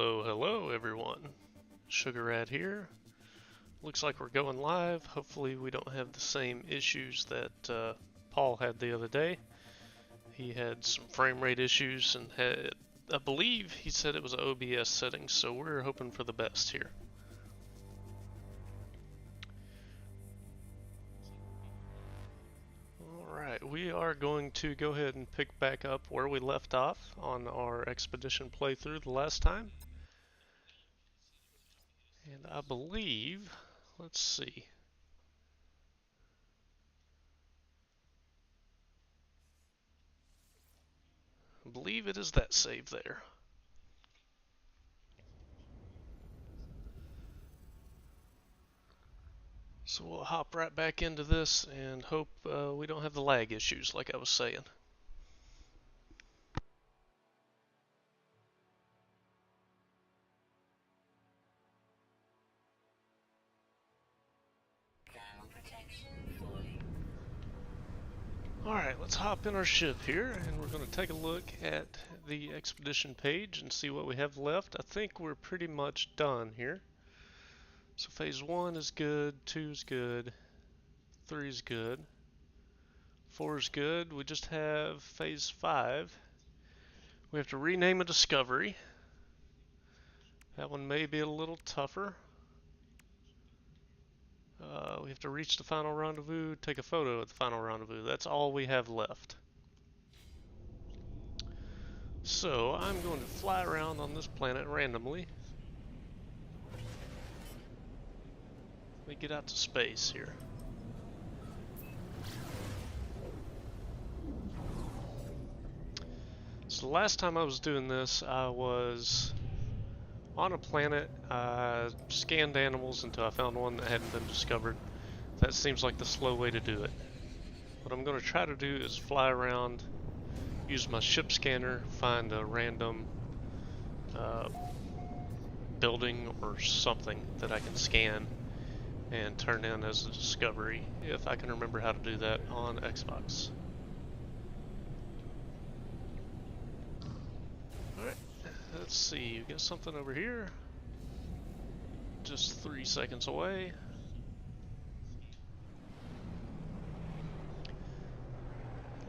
Hello, hello everyone. Sugar Rat here. Looks like we're going live. Hopefully we don't have the same issues that Paul had the other day. He had some frame rate issues and had, I believe he said it was an OBS setting, so we're hoping for the best here. Alright, we are going to go ahead and pick back up where we left off on our expedition playthrough the last time. And I believe, let's see. I believe it is that save there. So we'll hop right back into this and hope we don't have the lag issues like I was saying. Alright, let's hop in our ship here and we're going to take a look at the expedition page and see what we have left. I think we're pretty much done here. So phase 1 is good, 2 is good, 3 is good, 4 is good. We just have phase 5. We have to rename a discovery. That one may be a little tougher. We have to reach the final rendezvous, take a photo at the final rendezvous. That's all we have left. So I'm going to fly around on this planet randomly. Let me get out to space here. So the last time I was doing this, I was on a planet. I scanned animals until I found one that hadn't been discovered. That seems like the slow way to do it. What I'm going to try to do is fly around, use my ship scanner, find a random building or something that I can scan and turn in as a discovery, if I can remember how to do that on Xbox. Alright, let's see, we got something over here. Just 3 seconds away.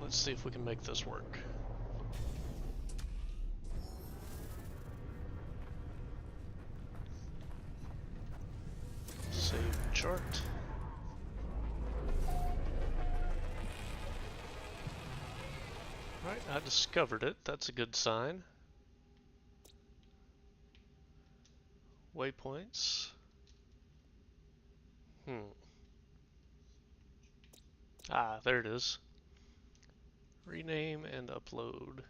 Let's see if we can make this work. Save chart. Right, I discovered it. That's a good sign. Waypoints. Ah, there it is. Rename and upload.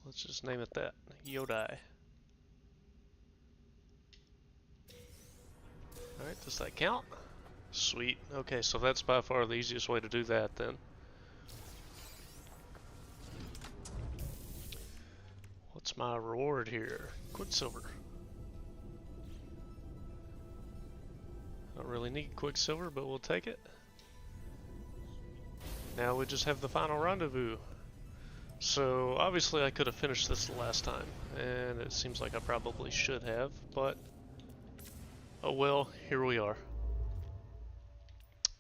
Let's just name it that. Yodai. Alright, does that count? Sweet. Okay, so that's by far the easiest way to do that then. What's my reward here? Quicksilver. Don't really need Quicksilver, but we'll take it. Now we just have the final rendezvous. So obviously I could have finished this the last time, and it seems like I probably should have, but oh well, here we are.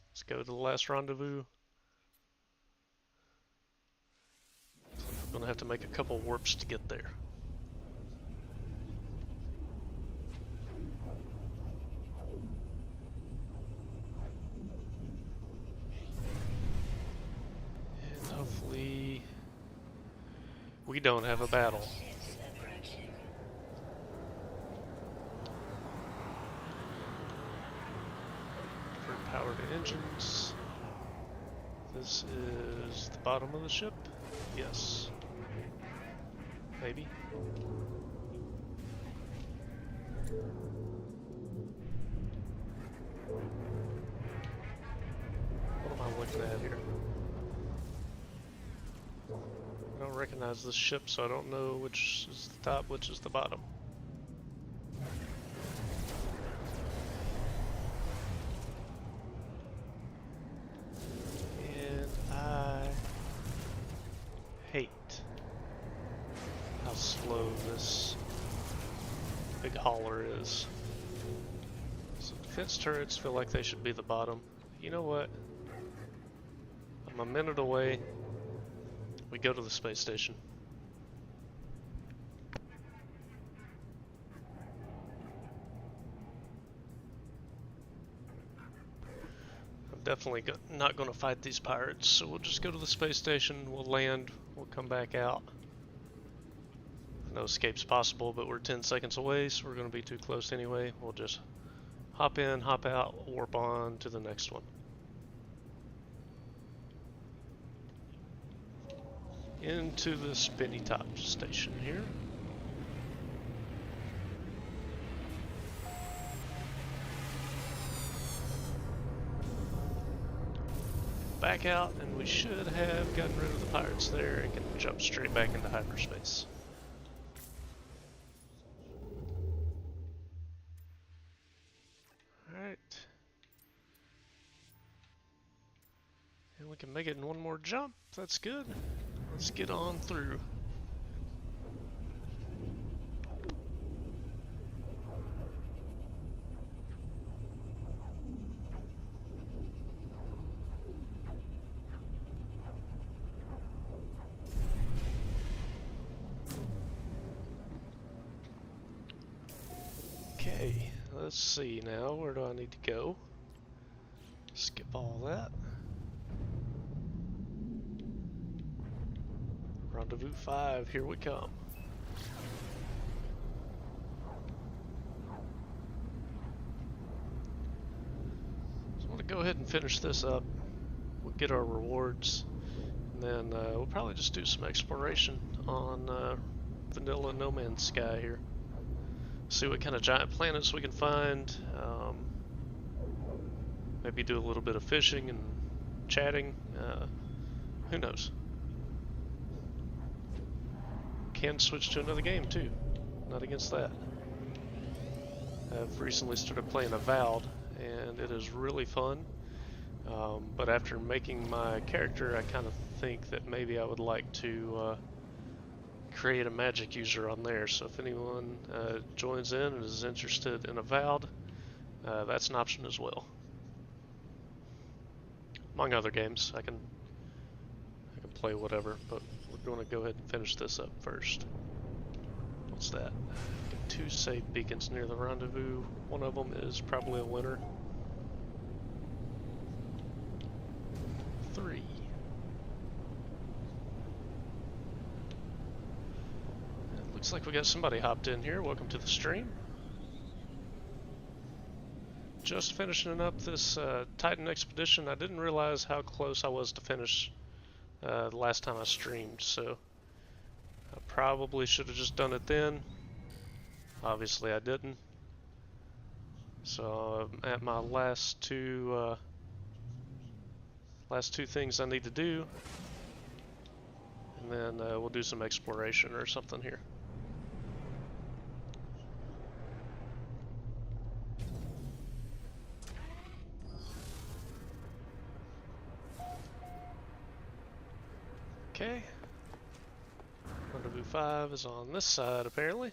Let's go to the last rendezvous. I'm gonna have to make a couple warps to get there. And hopefully we don't have a battle. Power to engines. This is the bottom of the ship? Yes. Maybe. What am I looking at here? I don't recognize this ship, so I don't know which is the top, which is the bottom. And big hauler is. So defense turrets feel like they should be the bottom. You know what? I'm a minute away. We go to the space station. I'm definitely not going to fight these pirates, so we'll just go to the space station, we'll land, we'll come back out. No escape's possible, but we're 10 seconds away, so we're going to be too close anyway. We'll just hop in, hop out, warp on to the next one. Into the spinny top station here. Back out, and we should have gotten rid of the pirates there and can jump straight back into hyperspace. Alright. And we can make it in one more jump. That's good. Let's get on through. Okay, let's see now. Where do I need to go? Skip all that. Rendezvous 5, here we come. So I'm going to go ahead and finish this up. We'll get our rewards, and then we'll probably just do some exploration on vanilla No Man's Sky here. See what kind of giant planets we can find. Maybe do a little bit of fishing and chatting. Who knows? Can switch to another game too. Not against that. I've recently started playing Avowed, and it is really fun. But after making my character, I kind of think that maybe I would like to create a magic user on there. So if anyone joins in and is interested in Avowed, that's an option as well. Among other games, I can play whatever, but we're going to go ahead and finish this up first. What's that? Got 2 safe beacons near the rendezvous. One of them is probably a winner. 3. Looks like we got somebody hopped in here. Welcome to the stream. Just finishing up this Titan expedition. I didn't realize how close I was to finish the last time I streamed, so I probably should have just done it then. Obviously I didn't. So I'm at my last two things I need to do, and then we'll do some exploration or something here. Okay. Rendezvous 5 is on this side, apparently.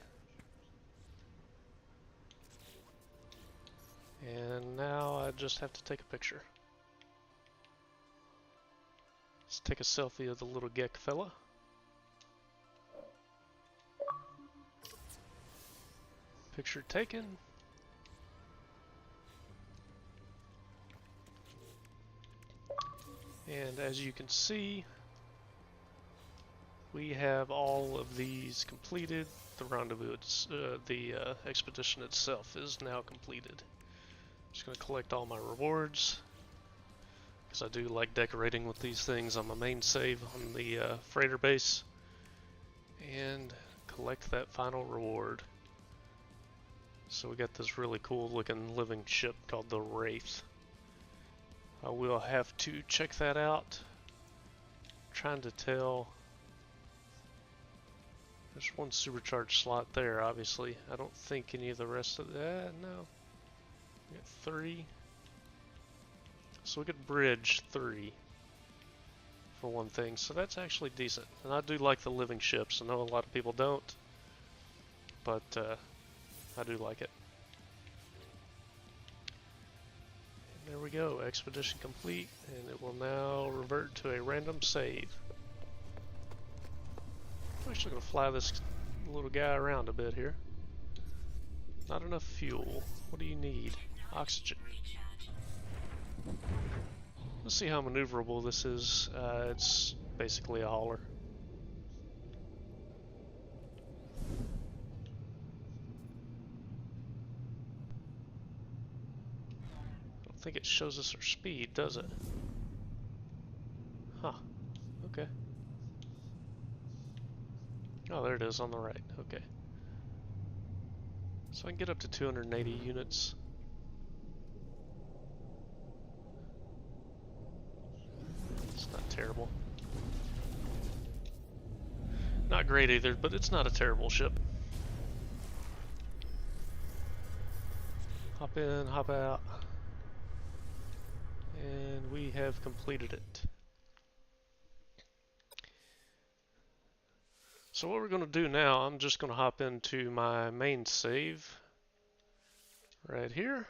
And now I just have to take a picture. Let's take a selfie of the little Gek fella. Picture taken. And as you can see, we have all of these completed. The rendezvous, the expedition itself is now completed. Just going to collect all my rewards, because I do like decorating with these things on my main save on the freighter base, and collect that final reward. So we got this really cool looking living ship called the Wraith. I will have to check that out. I'm trying to tell. There's one supercharged slot there, obviously. I don't think any of the rest of that, no. We got 3. So we could bridge 3 for one thing, so that's actually decent. And I do like the living ships. I know a lot of people don't, but I do like it. And there we go, expedition complete, and it will now revert to a random save. I'm actually going to fly this little guy around a bit here. Not enough fuel. What do you need? Oxygen. Let's see how maneuverable this is. It's basically a hauler. I don't think it shows us our speed, does it? Huh. Okay. Oh, there it is on the right. Okay. So I can get up to 280 units. It's not terrible. Not great either, but it's not a terrible ship. Hop in, hop out. And we have completed it. So what we're going to do now, I'm just going to hop into my main save right here.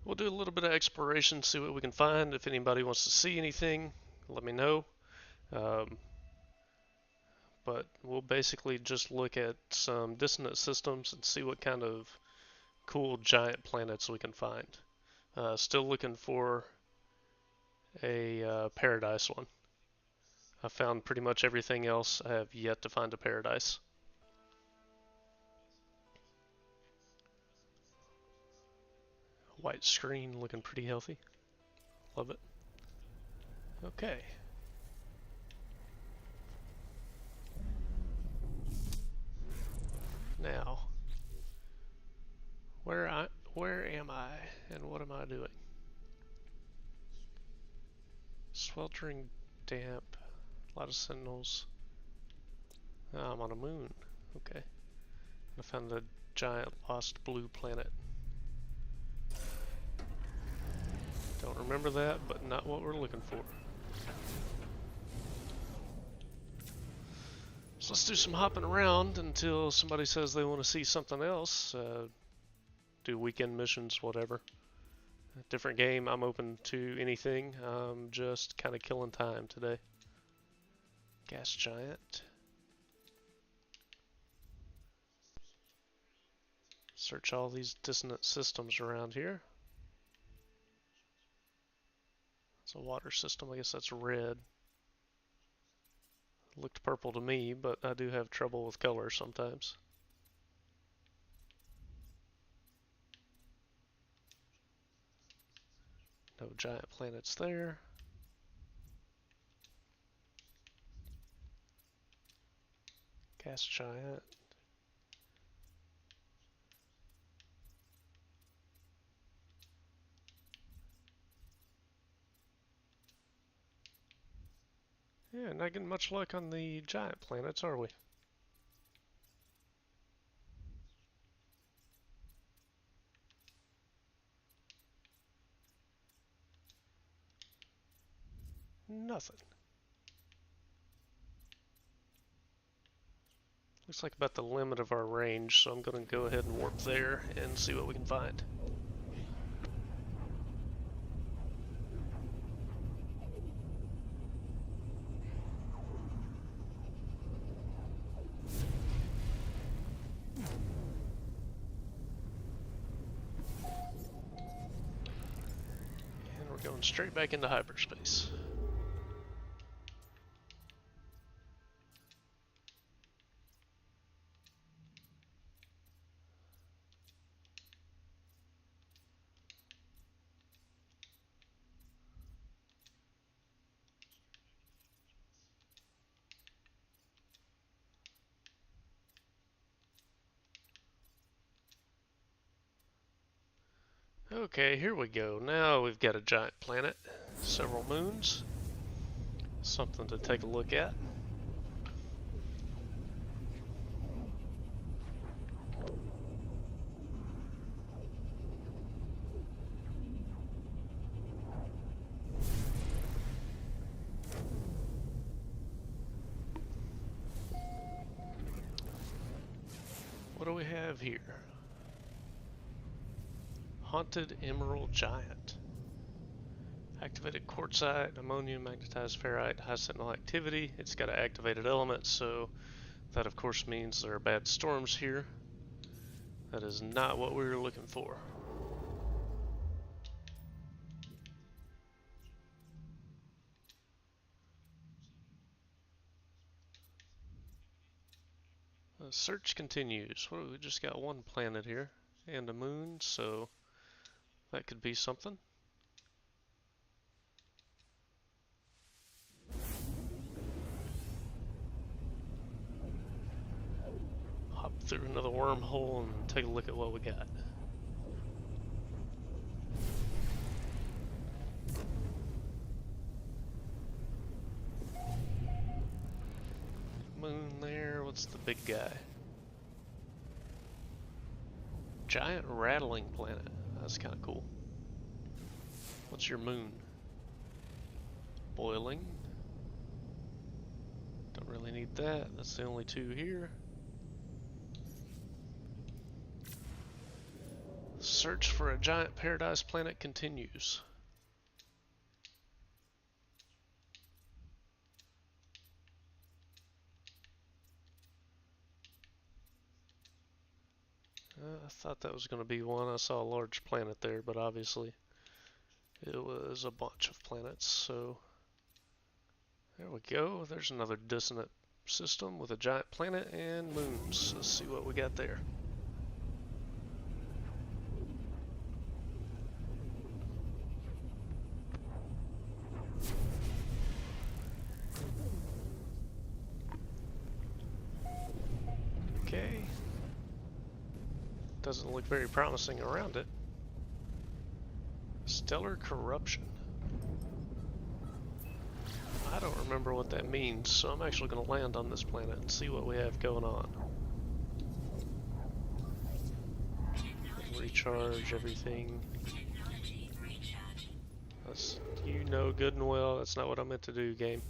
We'll do a little bit of exploration, see what we can find. If anybody wants to see anything, let me know. But we'll basically just look at some dissonant systems and see what kind of cool giant planets we can find. Still looking for a paradise one. I found pretty much everything else. I have yet to find a paradise. White screen looking pretty healthy. Love it. Okay. Now, where am I and what am I doing? Sweltering damp, a lot of sentinels. Oh, I'm on a moon. Okay. I found a giant lost blue planet. Don't remember that, but not what we're looking for. So let's do some hopping around until somebody says they want to see something else. Do weekend missions, whatever. Different game, I'm open to anything. I'm just kind of killing time today. Gas giant. Search all these dissonant systems around here. It's a water system, I guess that's red. Looked purple to me, but I do have trouble with color sometimes. No giant planets there. Gas giant. Yeah, not getting much luck on the giant planets, are we? Nothing. Looks like about the limit of our range, so I'm going to go ahead and warp there and see what we can find. And we're going straight back into hyperspace. Okay, here we go. Now we've got a giant planet, several moons, something to take a look at. What do we have here? Haunted Emerald Giant. Activated quartzite, ammonium, magnetized ferrite, high sentinel activity. It's got an activated element, so that of course means there are bad storms here. That is not what we were looking for. The search continues. Well, we just got one planet here and a moon, so that could be something. Hop through another wormhole and take a look at what we got. Moon there, what's the big guy? Giant rattling planet. That's kind of cool. What's your moon? Boiling. Don't really need that. That's the only two here. Search for a giant paradise planet continues. I thought that was going to be one. I saw a large planet there, but obviously it was a bunch of planets, so there we go. There's another dissonant system with a giant planet and moons. Let's see what we got there. Okay. Doesn't look very promising around it. Stellar corruption. I don't remember what that means, so I'm actually going to land on this planet and see what we have going on. Recharge everything. That's, you know good and well that's not what I meant to do, game.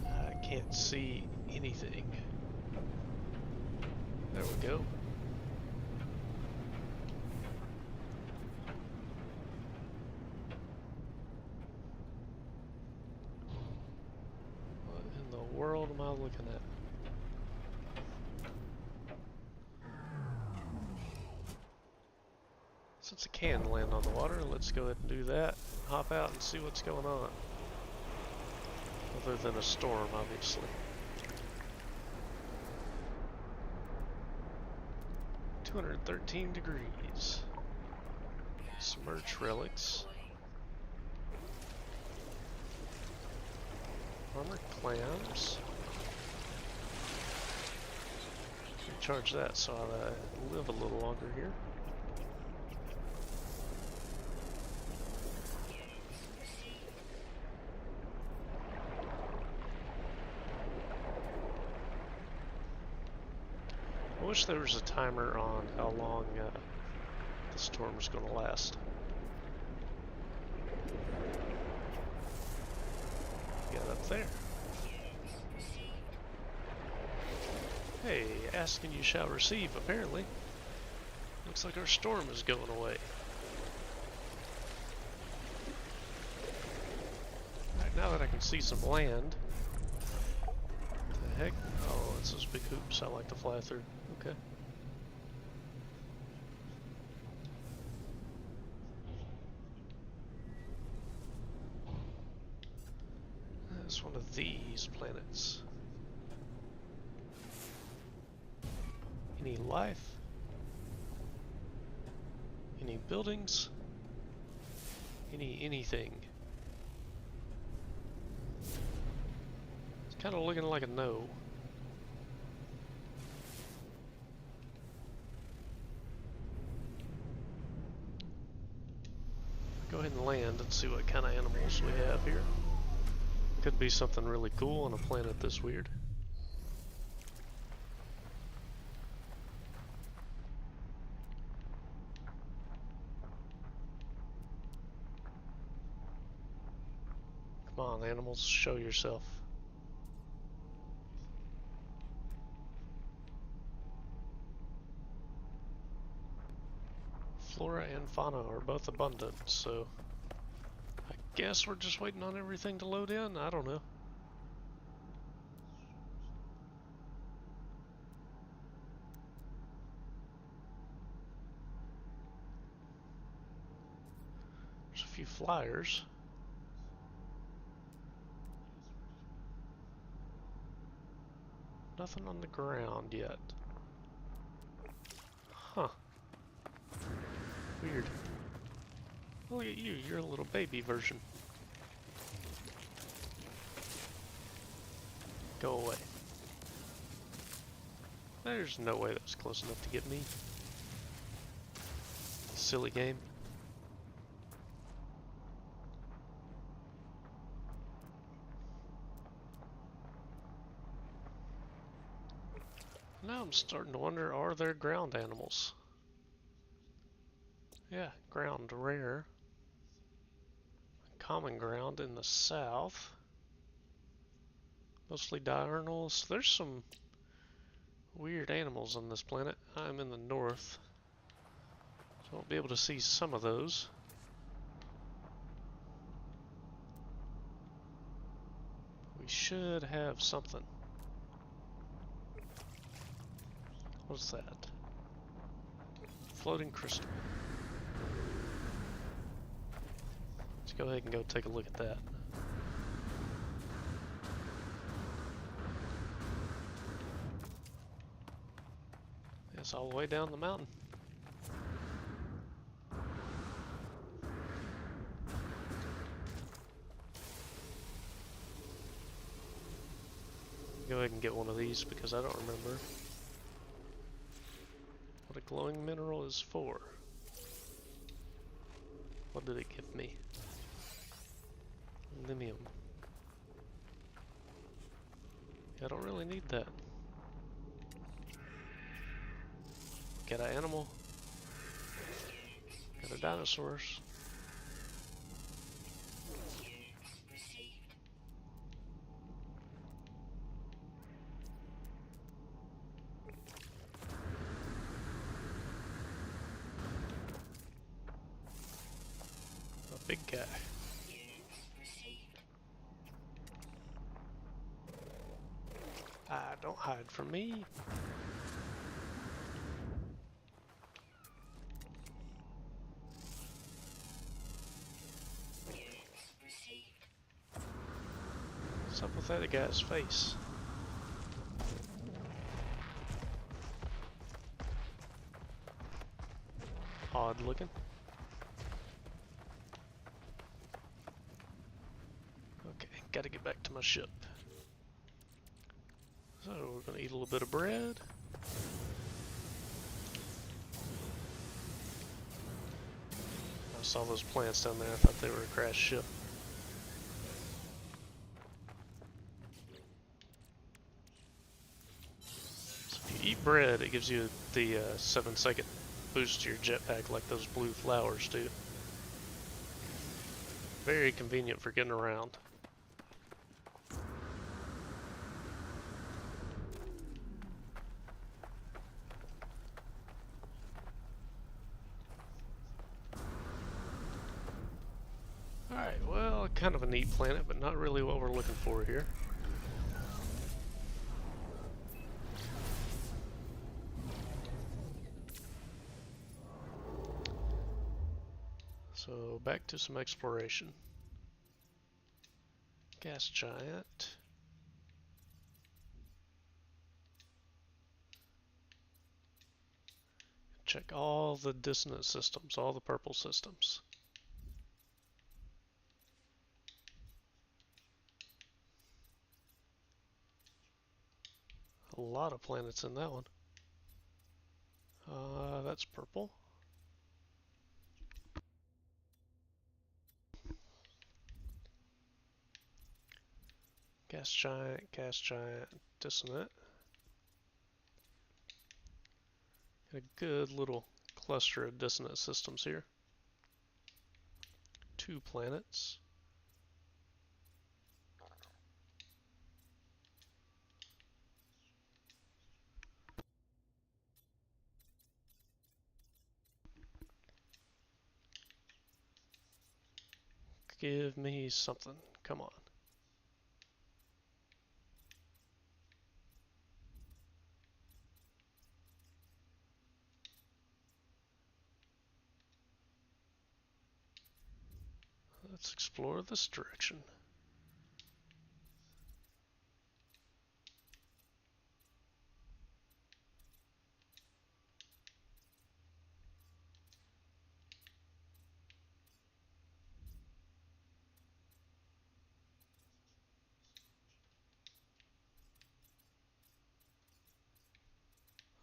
I can't see anything. There we go. What in the world am I looking at? Since it can land on the water, let's go ahead and do that. Hop out and see what's going on. Other than a storm, obviously. 213 degrees. Submerged relics. Armored clams. Recharge that so I live a little longer here. I wish there was a timer on how long the storm is going to last. Get up there. Hey, ask and you shall receive, apparently. Looks like our storm is going away. Alright, now that I can see some land. What the heck? Oh, it's those big hoops I like to fly through. Okay. That's one of these planets. Any life? Any buildings? Anything? It's kind of looking like a no. Go ahead and land and see what kind of animals we have here. Could be something really cool on a planet this weird. Come on, animals, show yourself. Flora and fauna are both abundant, so I guess we're just waiting on everything to load in. I don't know. There's a few flyers. Nothing on the ground yet. Huh. Weird. Look at you, you're a little baby version. Go away. There's no way that was close enough to get me. Silly game. Now I'm starting to wonder, are there ground animals? Yeah, ground rare. Common ground in the south. Mostly diurnals. There's some weird animals on this planet. I'm in the north, so I'll be able to see some of those. We should have something. What's that? Floating crystal. Let's go ahead and go take a look at that. It's all the way down the mountain. Go ahead and get one of these because I don't remember what a glowing mineral is for. What did it give me? Limium. I don't really need that. Got an animal. Got a dinosaurs. A big guy. Ah, don't hide from me. What's up with that guy's face? Odd looking. Okay, gotta get back to my ship. So we're gonna eat a little bit of bread. I saw those plants down there, I thought they were a crashed ship. So if you eat bread, it gives you the 7-second boost to your jetpack like those blue flowers do. Very convenient for getting around. Alright, well, kind of a neat planet, but not really what we're looking for here. So, back to some exploration. Gas giant. Check all the dissonant systems, all the purple systems. A lot of planets in that one. That's purple. Gas giant, dissonant. Got a good little cluster of dissonant systems here. 2 planets. Give me something. Come on. Let's explore this direction.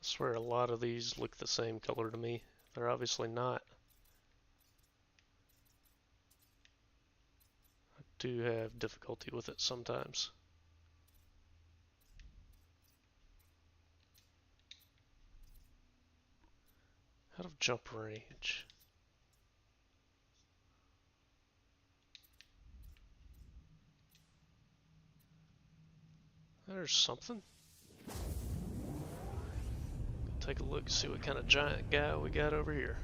I swear a lot of these look the same color to me. They're obviously not. I do have difficulty with it sometimes. Out of jump range. There's something. Take a look and see what kind of giant guy we got over here.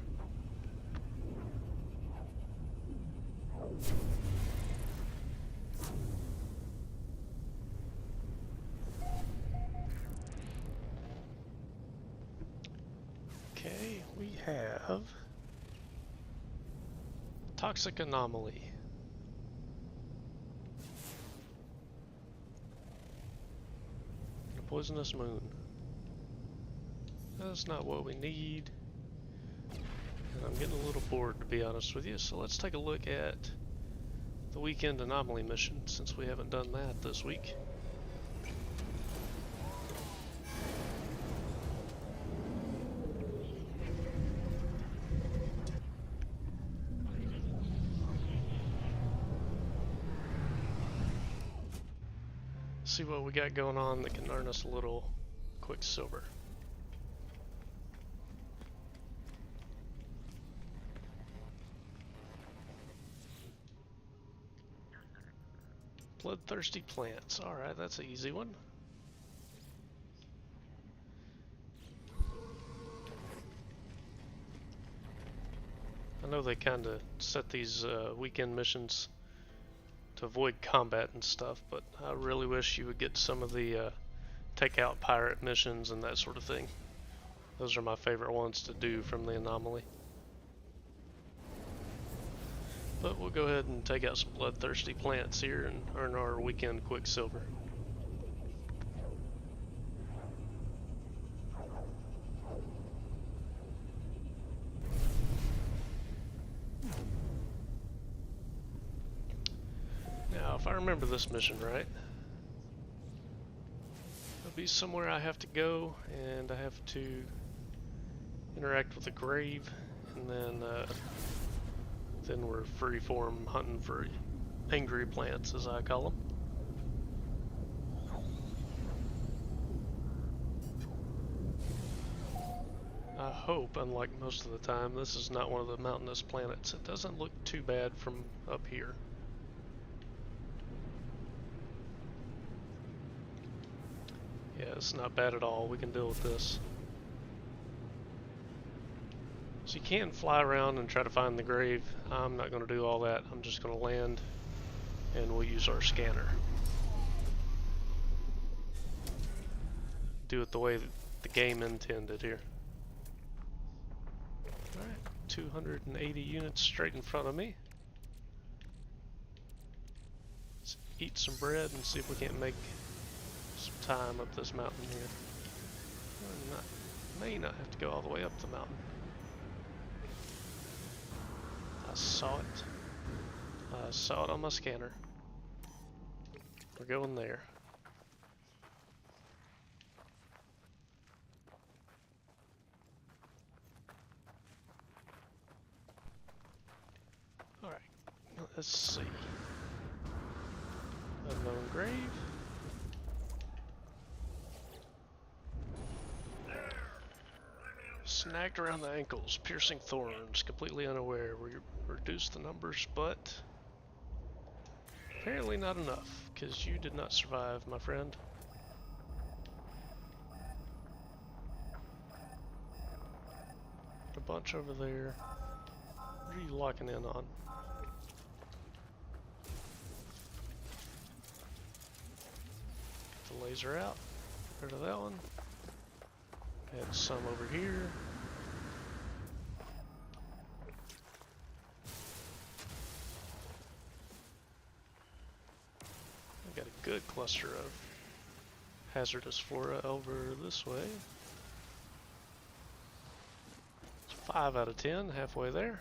Okay, we have toxic anomaly. A poisonous moon. That's not what we need. And I'm getting a little bored, to be honest with you, so let's take a look at the weekend anomaly mission, since we haven't done that this week. See what we got going on that can earn us a little quicksilver. Bloodthirsty plants. Alright, that's an easy one. I know they kind of set these weekend missions to avoid combat and stuff, but I really wish you would get some of the take out pirate missions and that sort of thing. Those are my favorite ones to do from the anomaly. But we'll go ahead and take out some bloodthirsty plants here and earn our weekend quicksilver. Now, if I remember this mission right, there'll be somewhere I have to go, and I have to interact with a grave, and then we're freeform hunting for angry plants, as I call them. I hope, unlike most of the time, this is not one of the mountainous planets. It doesn't look too bad from up here. Yeah, it's not bad at all. We can deal with this. So you can fly around and try to find the grave. I'm not going to do all that. I'm just going to land and we'll use our scanner. Do it the way that the game intended here. Alright, 280 units straight in front of me. Let's eat some bread and see if we can't make some time up this mountain here. May not have to go all the way up the mountain. I saw it. I saw it on my scanner. We're going there. Alright, let's see. Unknown grave. Snagged around the ankles, piercing thorns, completely unaware. We reduced the numbers, but apparently not enough, because you did not survive, my friend. A bunch over there. What are you locking in on? Laser out. Get rid of that one. Add some over here. Got a good cluster of hazardous flora over this way. It's 5 out of 10, halfway there.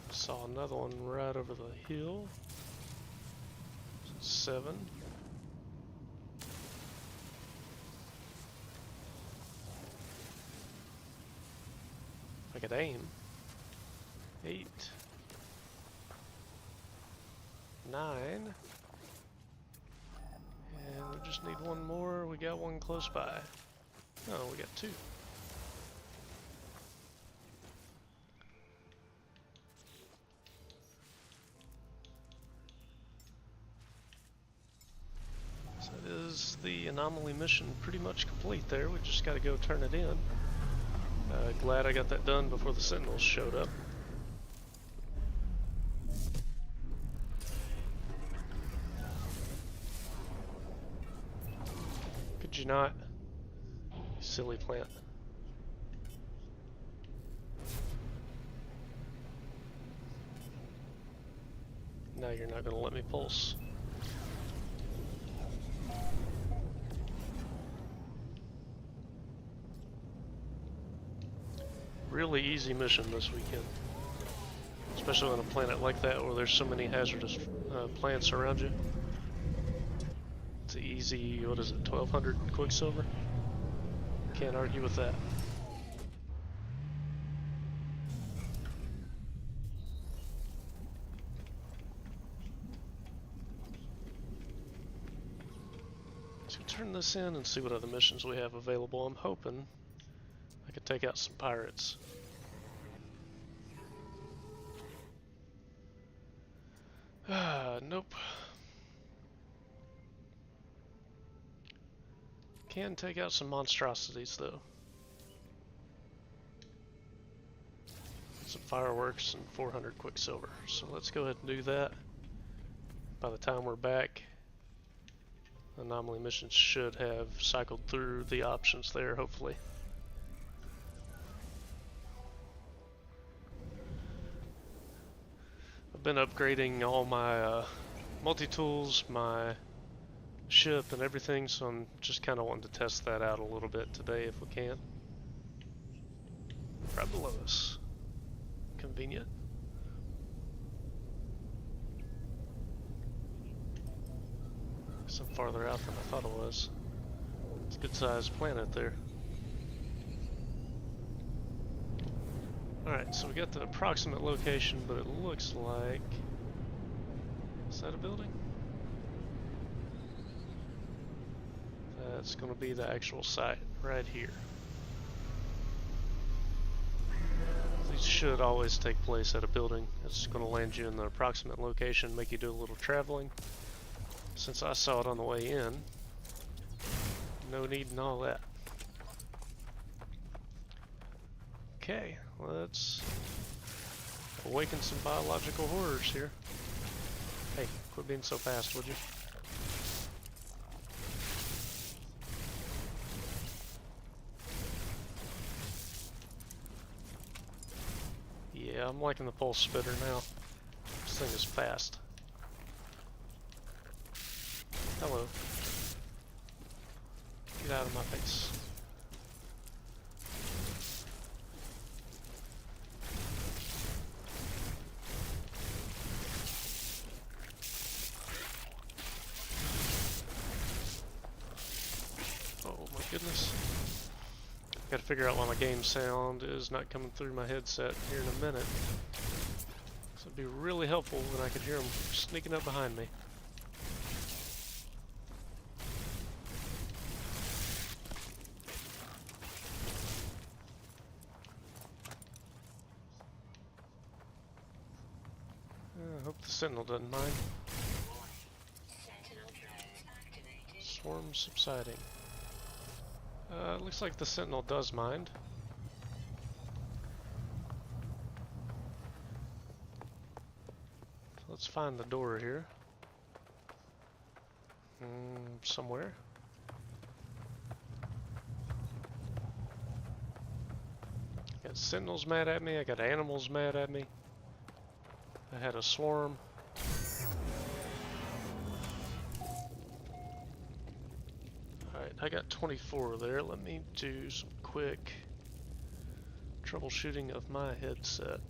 Saw another one right over the hill. 7. I could aim. 8. 9. And we just need one more. We got one close by. Oh, we got 2. So is the anomaly mission pretty much complete there. We just got to go turn it in. Glad I got that done before the Sentinels showed up. Could you not? Silly plant. Now you're not going to let me pulse. Really easy mission this weekend, especially on a planet like that where there's so many hazardous plants around you. It's easy, what is it, 1200 Quicksilver? Can't argue with that. So turn this in and see what other missions we have available. I'm hoping I could take out some pirates. Nope. Can take out some monstrosities though. Some fireworks and 400 Quicksilver. So let's go ahead and do that. By the time we're back, anomaly missions should have cycled through the options there, hopefully. I've been upgrading all my multi-tools, my ship and everything, so I'm just kind of wanting to test that out a little bit today if we can. Right below us. Convenient. Some farther out than I thought it was. It's a good sized planet there. Alright, so we got the approximate location, but it looks like... Is that a building? That's going to be the actual site right here. These should always take place at a building. It's going to land you in the approximate location, make you do a little traveling. Since I saw it on the way in, no need in all that. Okay, let's awaken some biological horrors here. Hey, quit being so fast, would you? Yeah, I'm liking the pulse spitter now. This thing is fast. Hello. Get out of my face. Oh my goodness. Gotta figure out why my game sound is not coming through my headset here in a minute. So it'd be really helpful when I could hear them sneaking up behind me. I hope the Sentinel doesn't mind. Swarm subsiding. Looks like the Sentinel does mind. let's find the door here. Somewhere. Got sentinels mad at me, I got animals mad at me. I had a swarm. Alright, I got 24 there. Let me do some quick troubleshooting of my headset.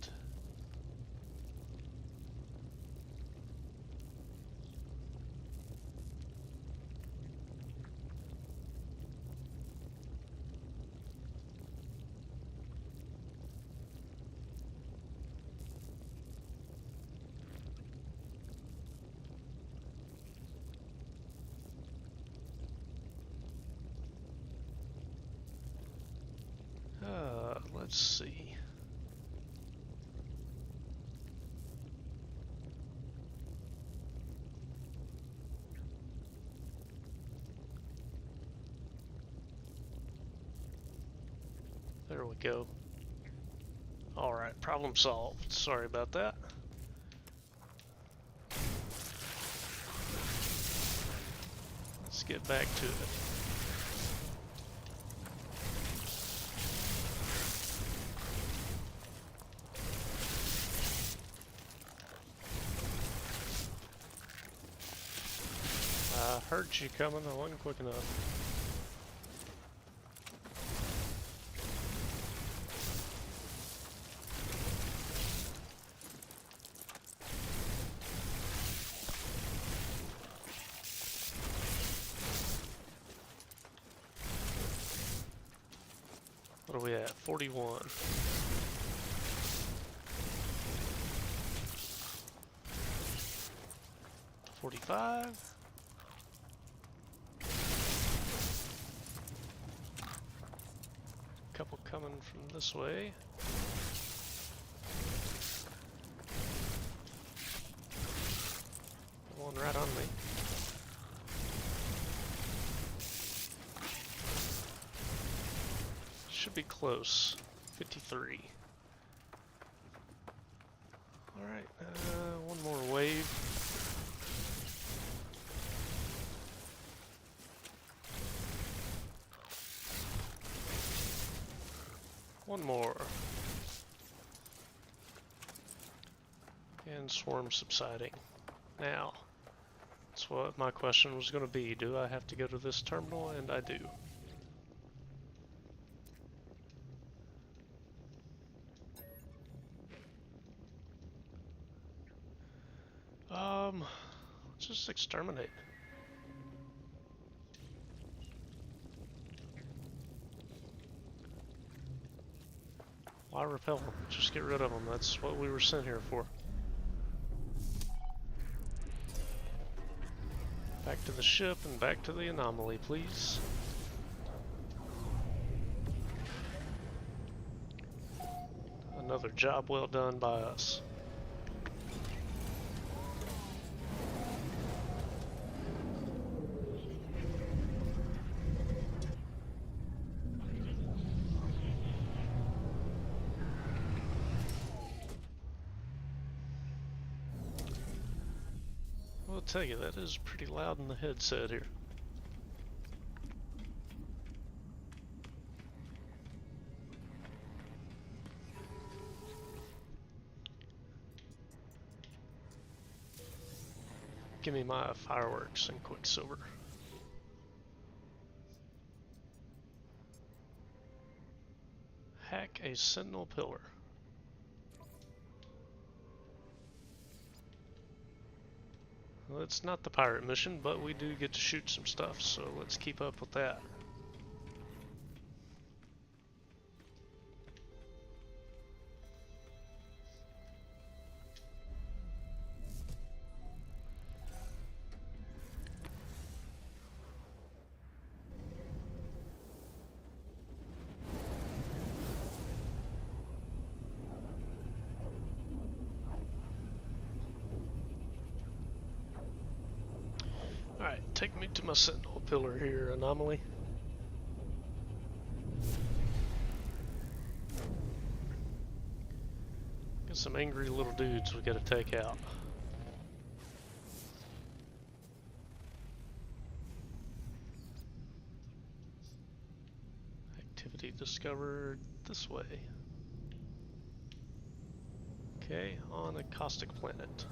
Let's see. There we go. Alright, problem solved. Sorry about that. Let's get back to it. I heard you coming, I wasn't quick enough. What are we at? 41. $45. Couple coming from this way. One right on me. Should be close. 53. Alright, one more wave. One more. And swarm subsiding. Now, that's what my question was going to be. Do I have to go to this terminal? And I do. Let's just exterminate. Why repel them? Just get rid of them. That's what we were sent here for. Back to the ship and back to the anomaly, please. Another job well done by us. I'll tell you, that is pretty loud in the headset here. Give me my fireworks and Quicksilver. Hack a Sentinel pillar. Well, it's not the pirate mission, but we do get to shoot some stuff, so let's keep up with that. Alright, take me to my Sentinel pillar here, Anomaly. Got some angry little dudes we gotta take out. Key discovered this way. Okay, on a caustic planet.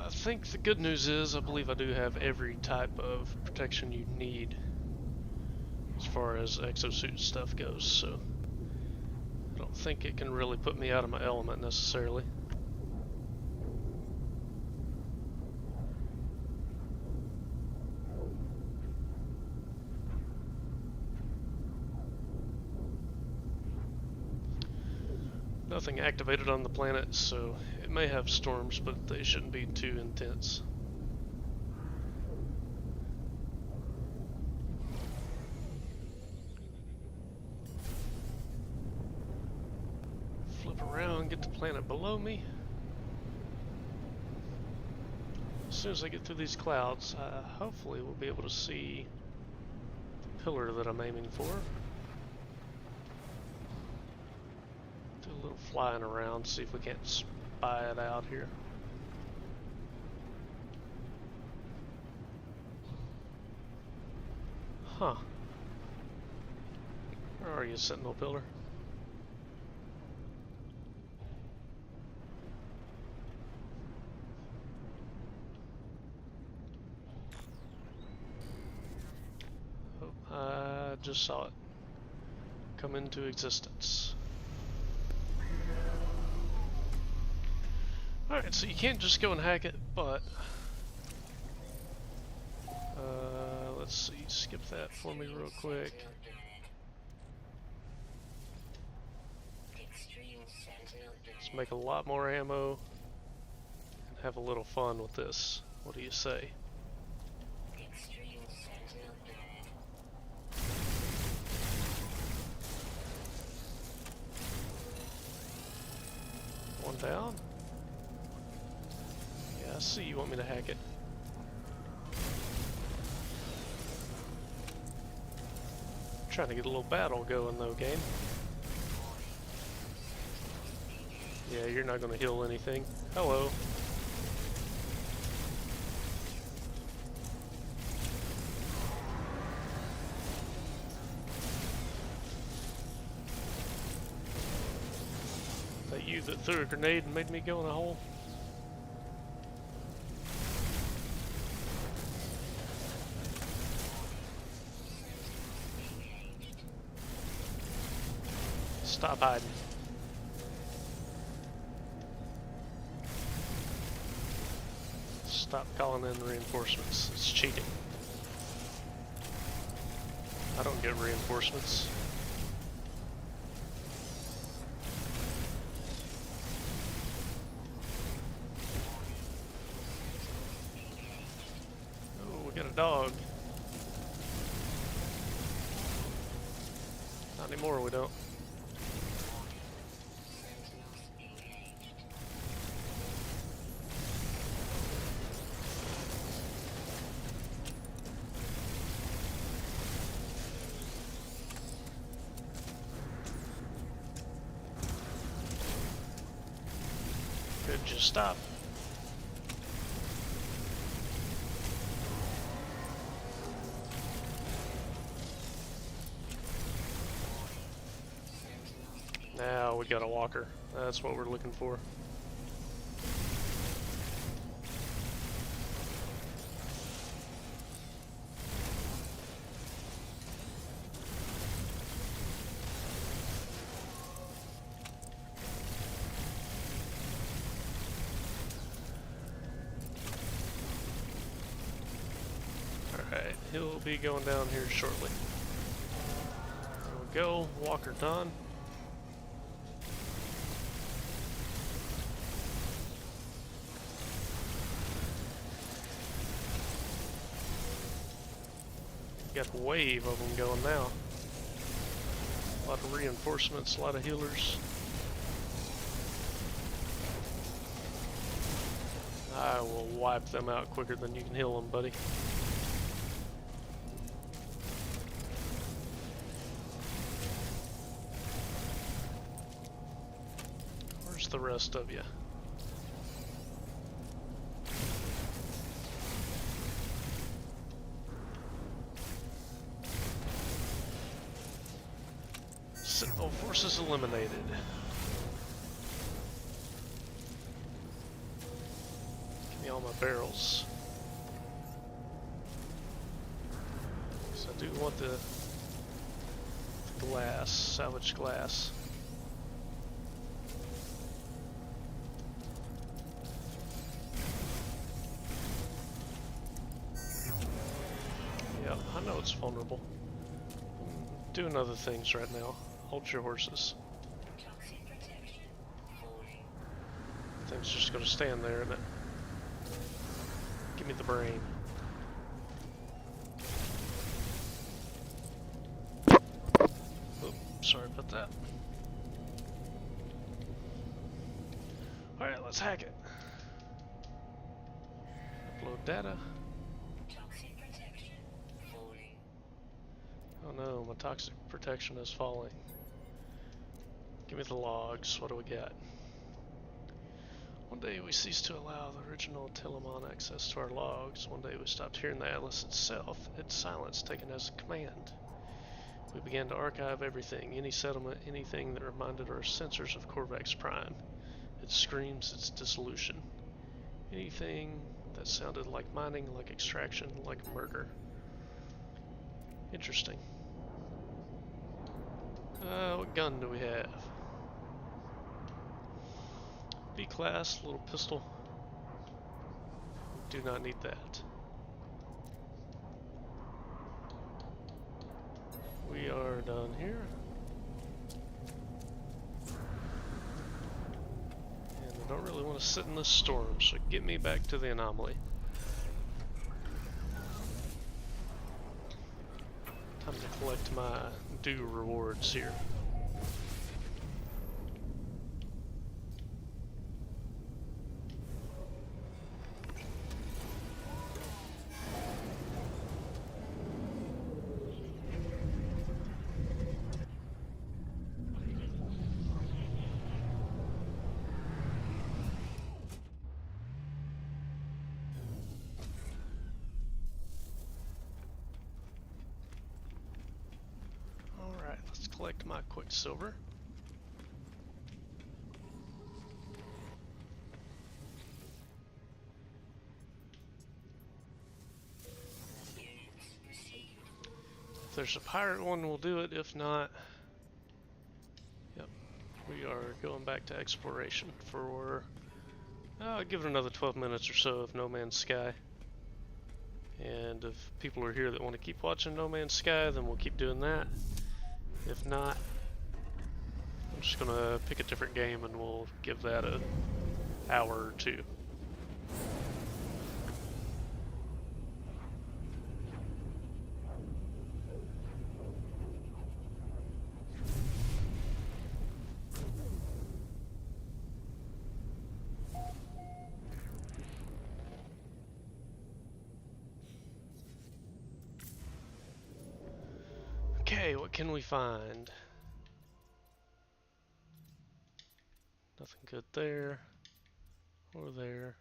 I think the good news is I believe I do have every type of protection you need as far as exosuit stuff goes, so I don't think it can really put me out of my element necessarily. Nothing activated on the planet, so it may have storms, but they shouldn't be too intense. Flip around, get the planet below me. As soon as I get through these clouds, hopefully we'll be able to see the pillar that I'm aiming for. Do a little flying around, see if we can't spy it out here. Huh. Where are you, Sentinel Pillar? Oh, I just saw it come into existence. Alright, so you can't just go and hack it, but let's see, skip that for me real quick. Let's make a lot more ammo and have a little fun with this. What do you say? One down? Yeah, I see you want me to hack it. Trying to get a little battle going though, game. Yeah, you're not gonna heal anything. Hello. That you that threw a grenade and made me go in a hole? Stop hiding. Stop calling in reinforcements. It's cheating. I don't get reinforcements. Oh, we got a dog. Not anymore, we don't. Could just stop. Now we got a walker. That's what we're looking for. Alright, he'll be going down here shortly. There we go, walker done. Got a wave of them going now. A lot of reinforcements, a lot of healers. I will wipe them out quicker than you can heal them, buddy. Where's the rest of you? Sentinel forces eliminated. Give me all my barrels. So I do want the glass, salvage glass. Yep, I know it's vulnerable. Doing other things right now. Hold your horses. Thing's just gonna stand there, isn't it? Give me the brain. Oops, sorry about that. Alright, let's hack it. Upload data. Oh no, my toxic protection is falling. Give me the logs. What do we got? One day we ceased to allow the original Telemon access to our logs. One day we stopped hearing the Atlas itself, its silence taken as a command. We began to archive everything, any settlement, anything that reminded our sensors of Korvax Prime. It screams its dissolution. Anything that sounded like mining, like extraction, like murder. Interesting. What gun do we have? B-class, little pistol. Do not need that. We are done here. And I don't really want to sit in this storm, so get me back to the anomaly. Time to collect my due rewards here. Collect my Quicksilver. If there's a pirate one, we'll do it. If not, yep, we are going back to exploration for, I'll give it another 12 minutes or so of No Man's Sky. And if people are here that want to keep watching No Man's Sky, then we'll keep doing that. If not, I'm just gonna pick a different game and we'll give that an hour or two. Okay, what can we find? Nothing good there, or there.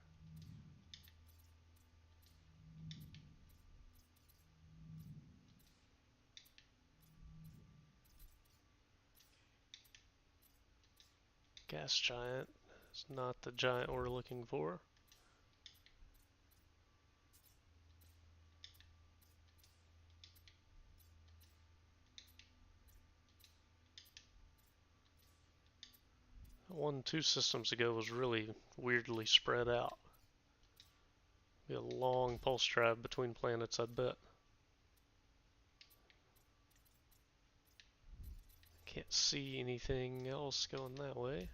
Gas giant is not the giant we're looking for. One 2 systems ago was really weirdly spread out. Be a long pulse drive between planets, I bet. Can't see anything else going that way.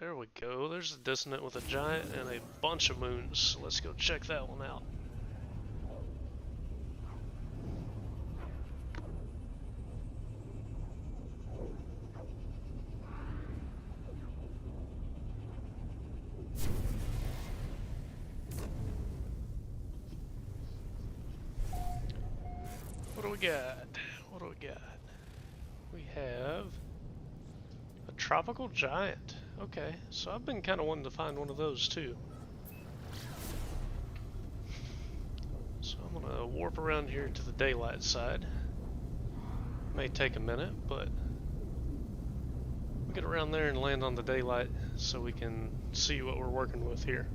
There we go. There's a dissonant with a giant and a bunch of moons. Let's go check that one out. What do we got? What do we got? We have a tropical giant. Okay, so I've been kind of wanting to find one of those too. So I'm gonna warp around here to the daylight side. May take a minute, but we'll get around there and land on the daylight so we can see what we're working with here.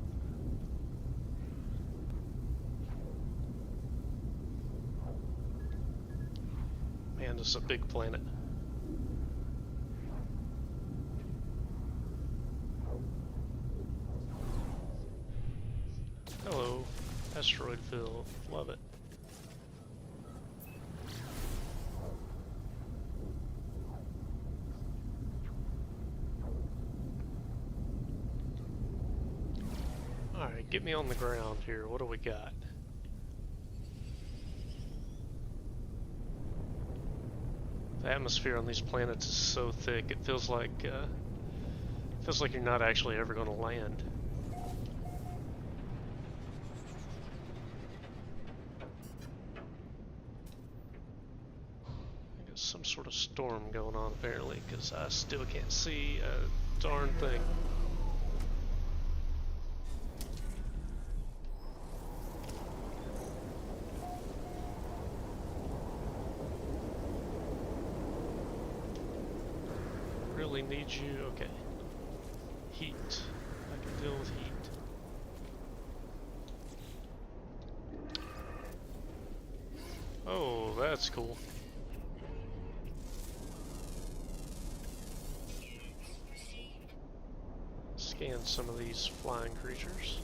Man, this is a big planet. Hello, asteroid field. Love it. Alright, get me on the ground here. What do we got? The atmosphere on these planets is so thick, it feels like you're not actually ever going to land. There's some sort of storm going on apparently, because I still can't see a darn thing. Really need you. Okay. Heat. I can deal with heat. Oh, that's cool. Scan some of these flying creatures.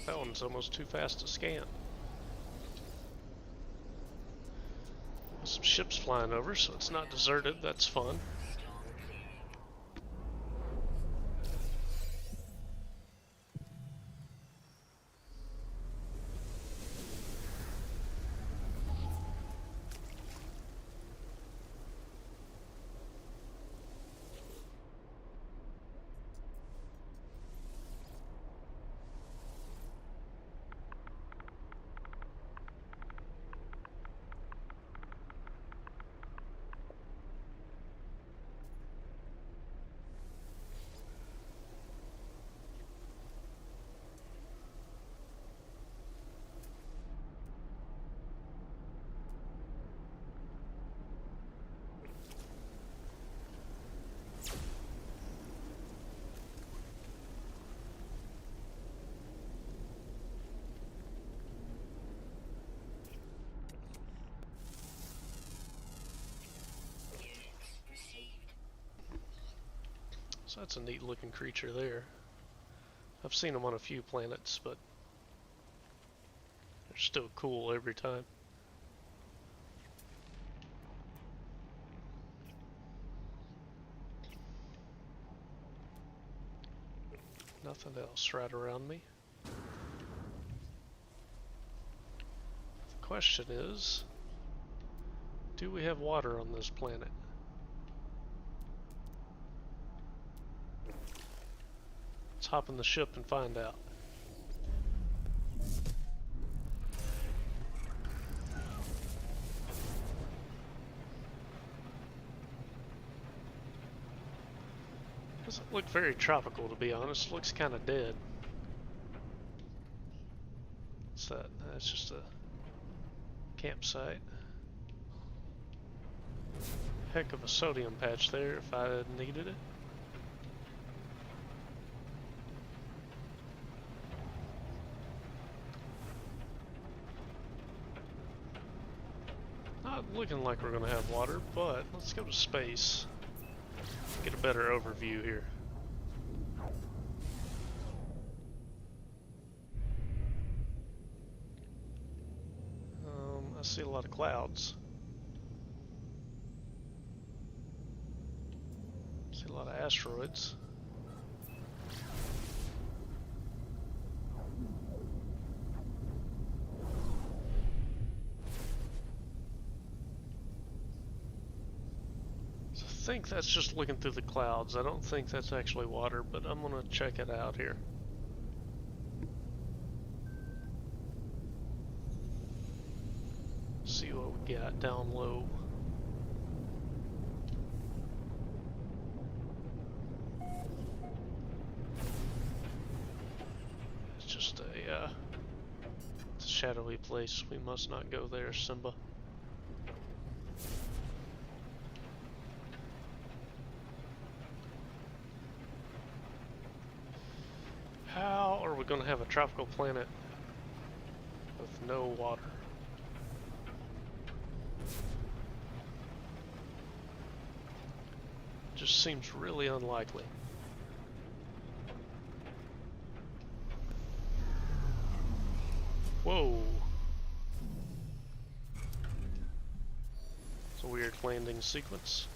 That one's almost too fast to scan. Some ships flying over, so it's not deserted. That's fun. So that's a neat looking creature there. I've seen them on a few planets, but they're still cool every time. Nothing else right around me. The question is, do we have water on this planet? Let's hop in the ship and find out. Doesn't look very tropical, to be honest. Looks kind of dead. What's that? That's just a campsite. Heck of a sodium patch there if I needed it. Not looking like we're gonna have water, but let's go to space. Get a better overview here. I see a lot of clouds. See a lot of asteroids. I think that's just looking through the clouds. I don't think that's actually water, but I'm gonna check it out here. See what we got down low. shadowy place. We must not go there, Simba. How are we going to have a tropical planet with no water? Just seems really unlikely. Whoa! It's a weird landing sequence.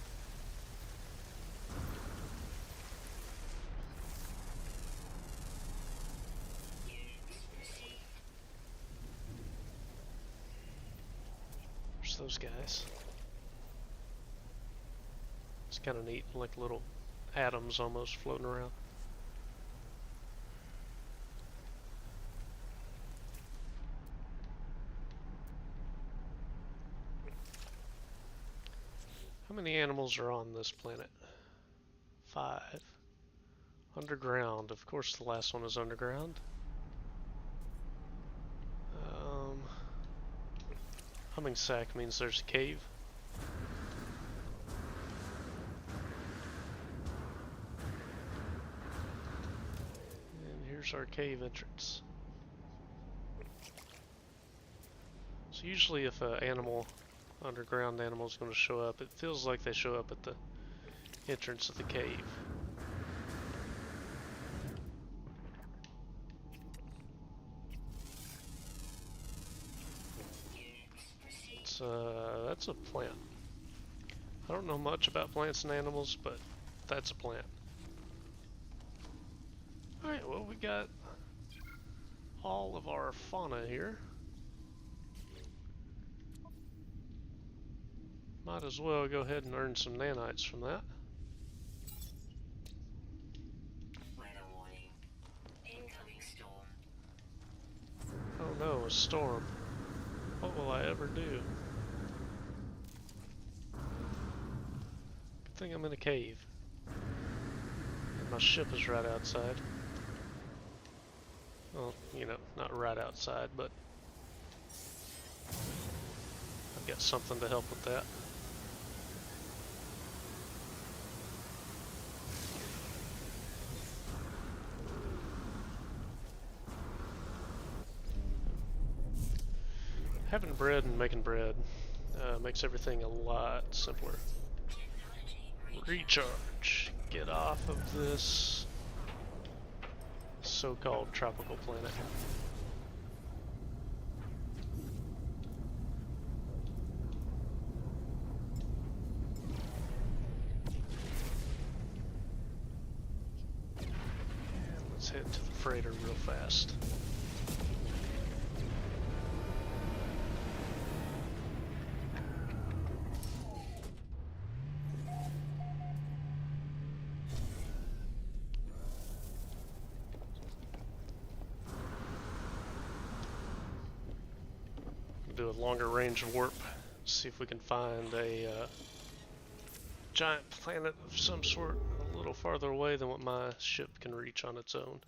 There's those guys. It's kind of neat, like little atoms almost floating around. How many animals are on this planet? 5. Underground. Of course the last one is underground. Humming sack means there's a cave. And here's our cave entrance. So usually if an animal, underground animal, is going to show up, it feels like they show up at the entrance of the cave. That's a plant. I don't know much about plants and animals, but that's a plant. Alright, well, we got all of our fauna here. Might as well go ahead and earn some nanites from that. Weather warning. Incoming storm. Oh no, a storm. What will I ever do? Good thing I'm in a cave. And my ship is right outside. Well, you know, not right outside, but I've got something to help with that. Having bread and making bread makes everything a lot simpler. Recharge. Get off of this so-called tropical planet. And let's head to the freighter real fast. Do a longer range warp, see if we can find a giant planet of some sort a little farther away than what my ship can reach on its own.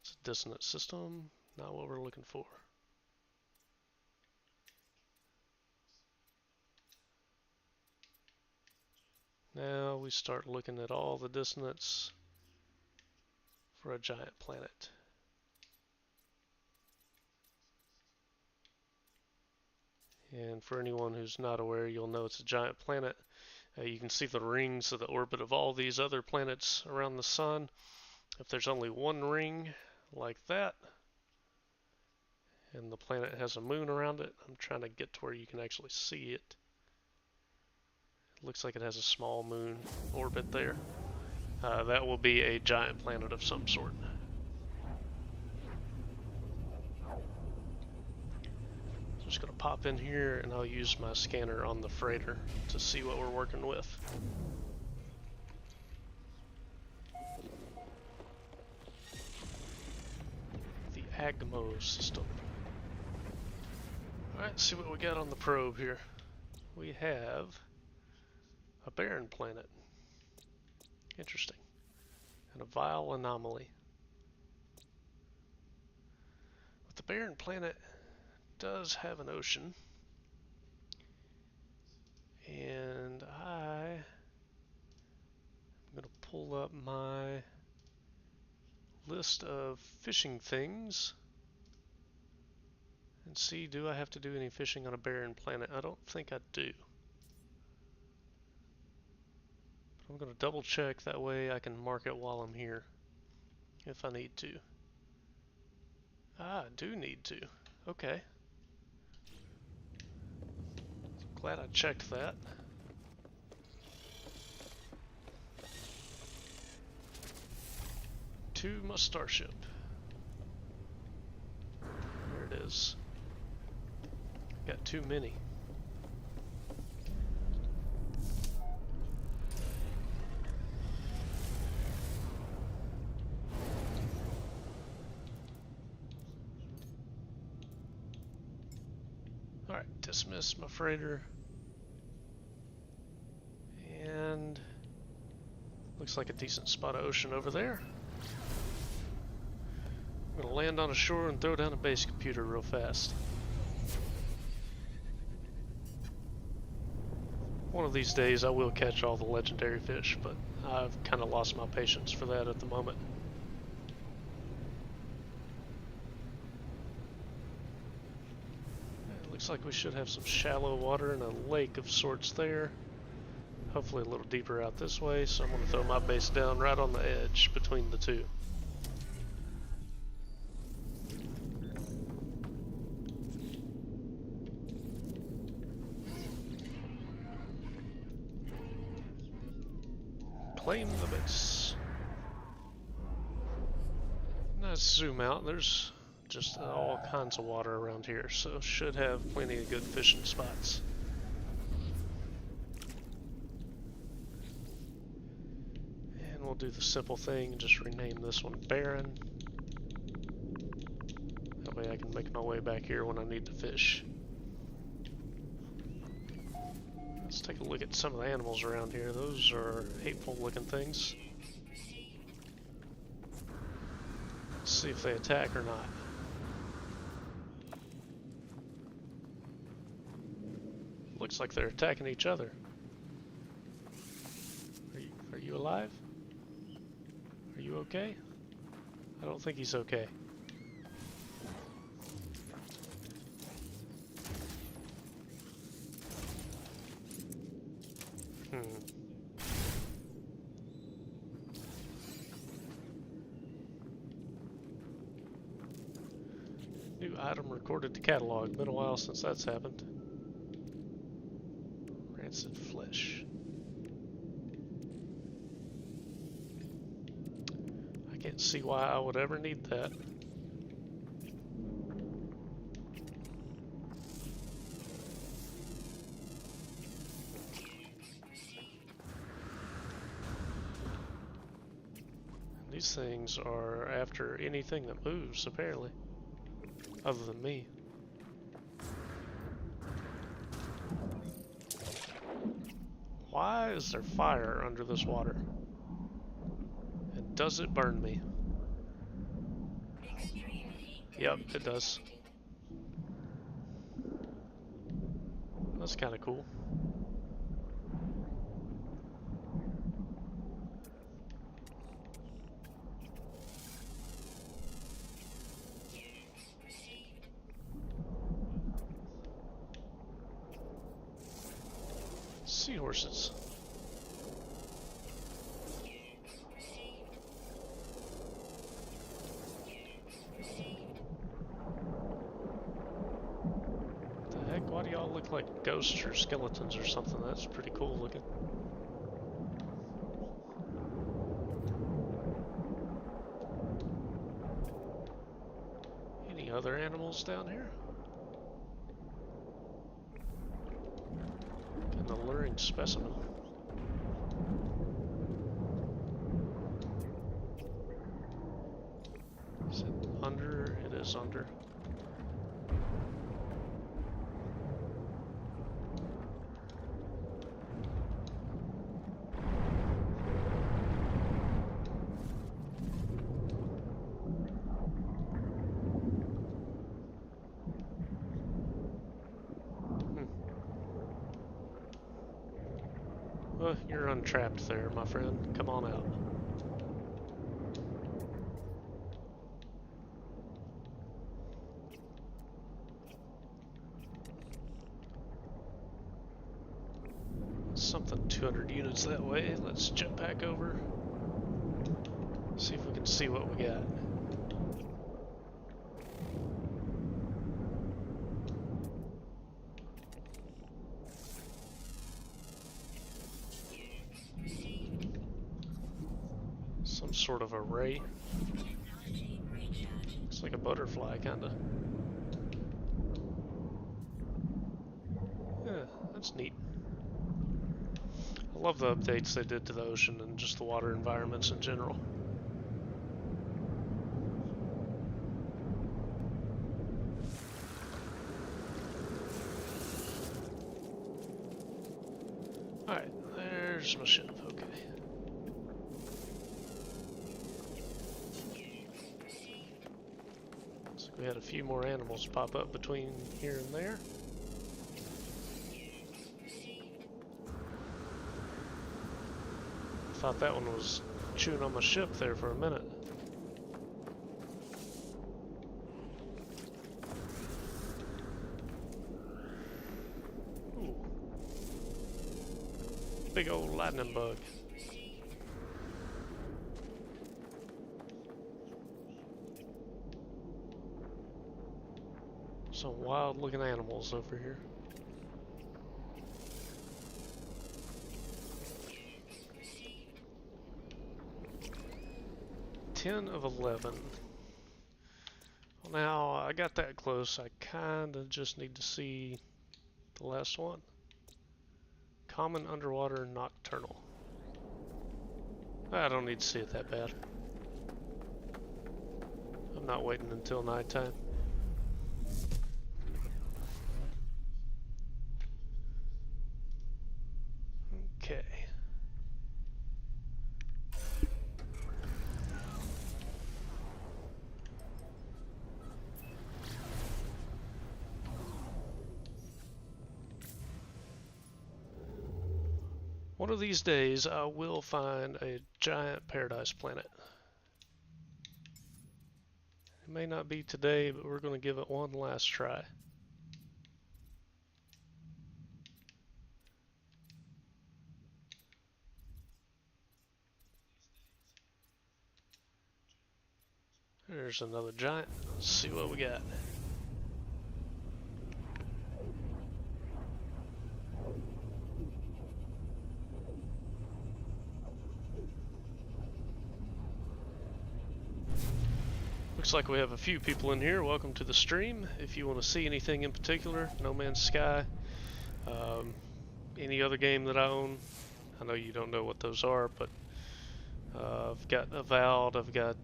It's a dissonant system, not what we're looking for. Now we start looking at all the dissonance for a giant planet. And for anyone who's not aware, you'll know it's a giant planet. You can see the rings of the orbit of all these other planets around the sun. If there's only one ring like that, and the planet has a moon around it, I'm trying to get to where you can actually see it. It looks like it has a small moon orbit there. That will be a giant planet of some sort. Just gonna pop in here and I'll use my scanner on the freighter to see what we're working with. The AGMO system. Alright, see what we got on the probe here. We have a barren planet. Interesting. And a vile anomaly. the barren planet does have an ocean. And I'm going to pull up my list of fishing things and see, do I have to do any fishing on a barren planet? I don't think I do. But I'm going to double check, that way I can mark it while I'm here if I need to. I do need to. Okay. Glad I checked that. To my starship. There it is. Got too many. Alright, dismiss my freighter. And looks like a decent spot of ocean over there. I'm gonna land on a shore and throw down a base computer real fast. One of these days I will catch all the legendary fish, but I've kind of lost my patience for that at the moment. It looks like we should have some shallow water and a lake of sorts there. Hopefully a little deeper out this way, so I'm going to throw my base down right on the edge between the two. Claim the base. Let's zoom out. There's just all kinds of water around here, so should have plenty of good fishing spots. And we'll do the simple thing and just rename this one Barren. That way I can make my way back here when I need to fish. Let's take a look at some of the animals around here. Those are hateful looking things. Let's see if they attack or not. Looks like they're attacking each other. Are you alive? Are you okay? I don't think he's okay. New item recorded to catalog. Been a while since that's happened. Rancid flesh. I can't see why I would ever need that. These things are after anything that moves, apparently. Other than me. Why is there fire under this water? And does it burn me? Yep, it does. That's kind of cool. Seahorses. The heck, why do y'all look like ghosts or skeletons or something? That's pretty cool looking. Any other animals down here? An alluring specimen. Is it under? It is under. Well, you're untrapped there, my friend. Come on out. Something 200 units that way. Let's jet back over. See if we can see what we got. Some sort of array. Looks like a butterfly, kinda. Yeah, that's neat. I love the updates they did to the ocean and just the water environments in general. Alright, there's my ship. Okay. Looks like we had a few more animals pop up between here and there. Thought that one was chewing on my ship there for a minute. Ooh. Big old lightning bug. Some wild looking animals over here. 10 of 11. Well, now I got that close. I kinda just need to see the last one. Common underwater nocturnal. I don't need to see it that bad. I'm not waiting until nighttime. Okay. One of these days I will find a giant paradise planet. It may not be today, but we're going to give it one last try. There's another giant. Let's see what we got. Looks like we have a few people in here. Welcome to the stream. If you want to see anything in particular, No Man's Sky, any other game that I own, I know you don't know what those are, but I've got Avowed, I've got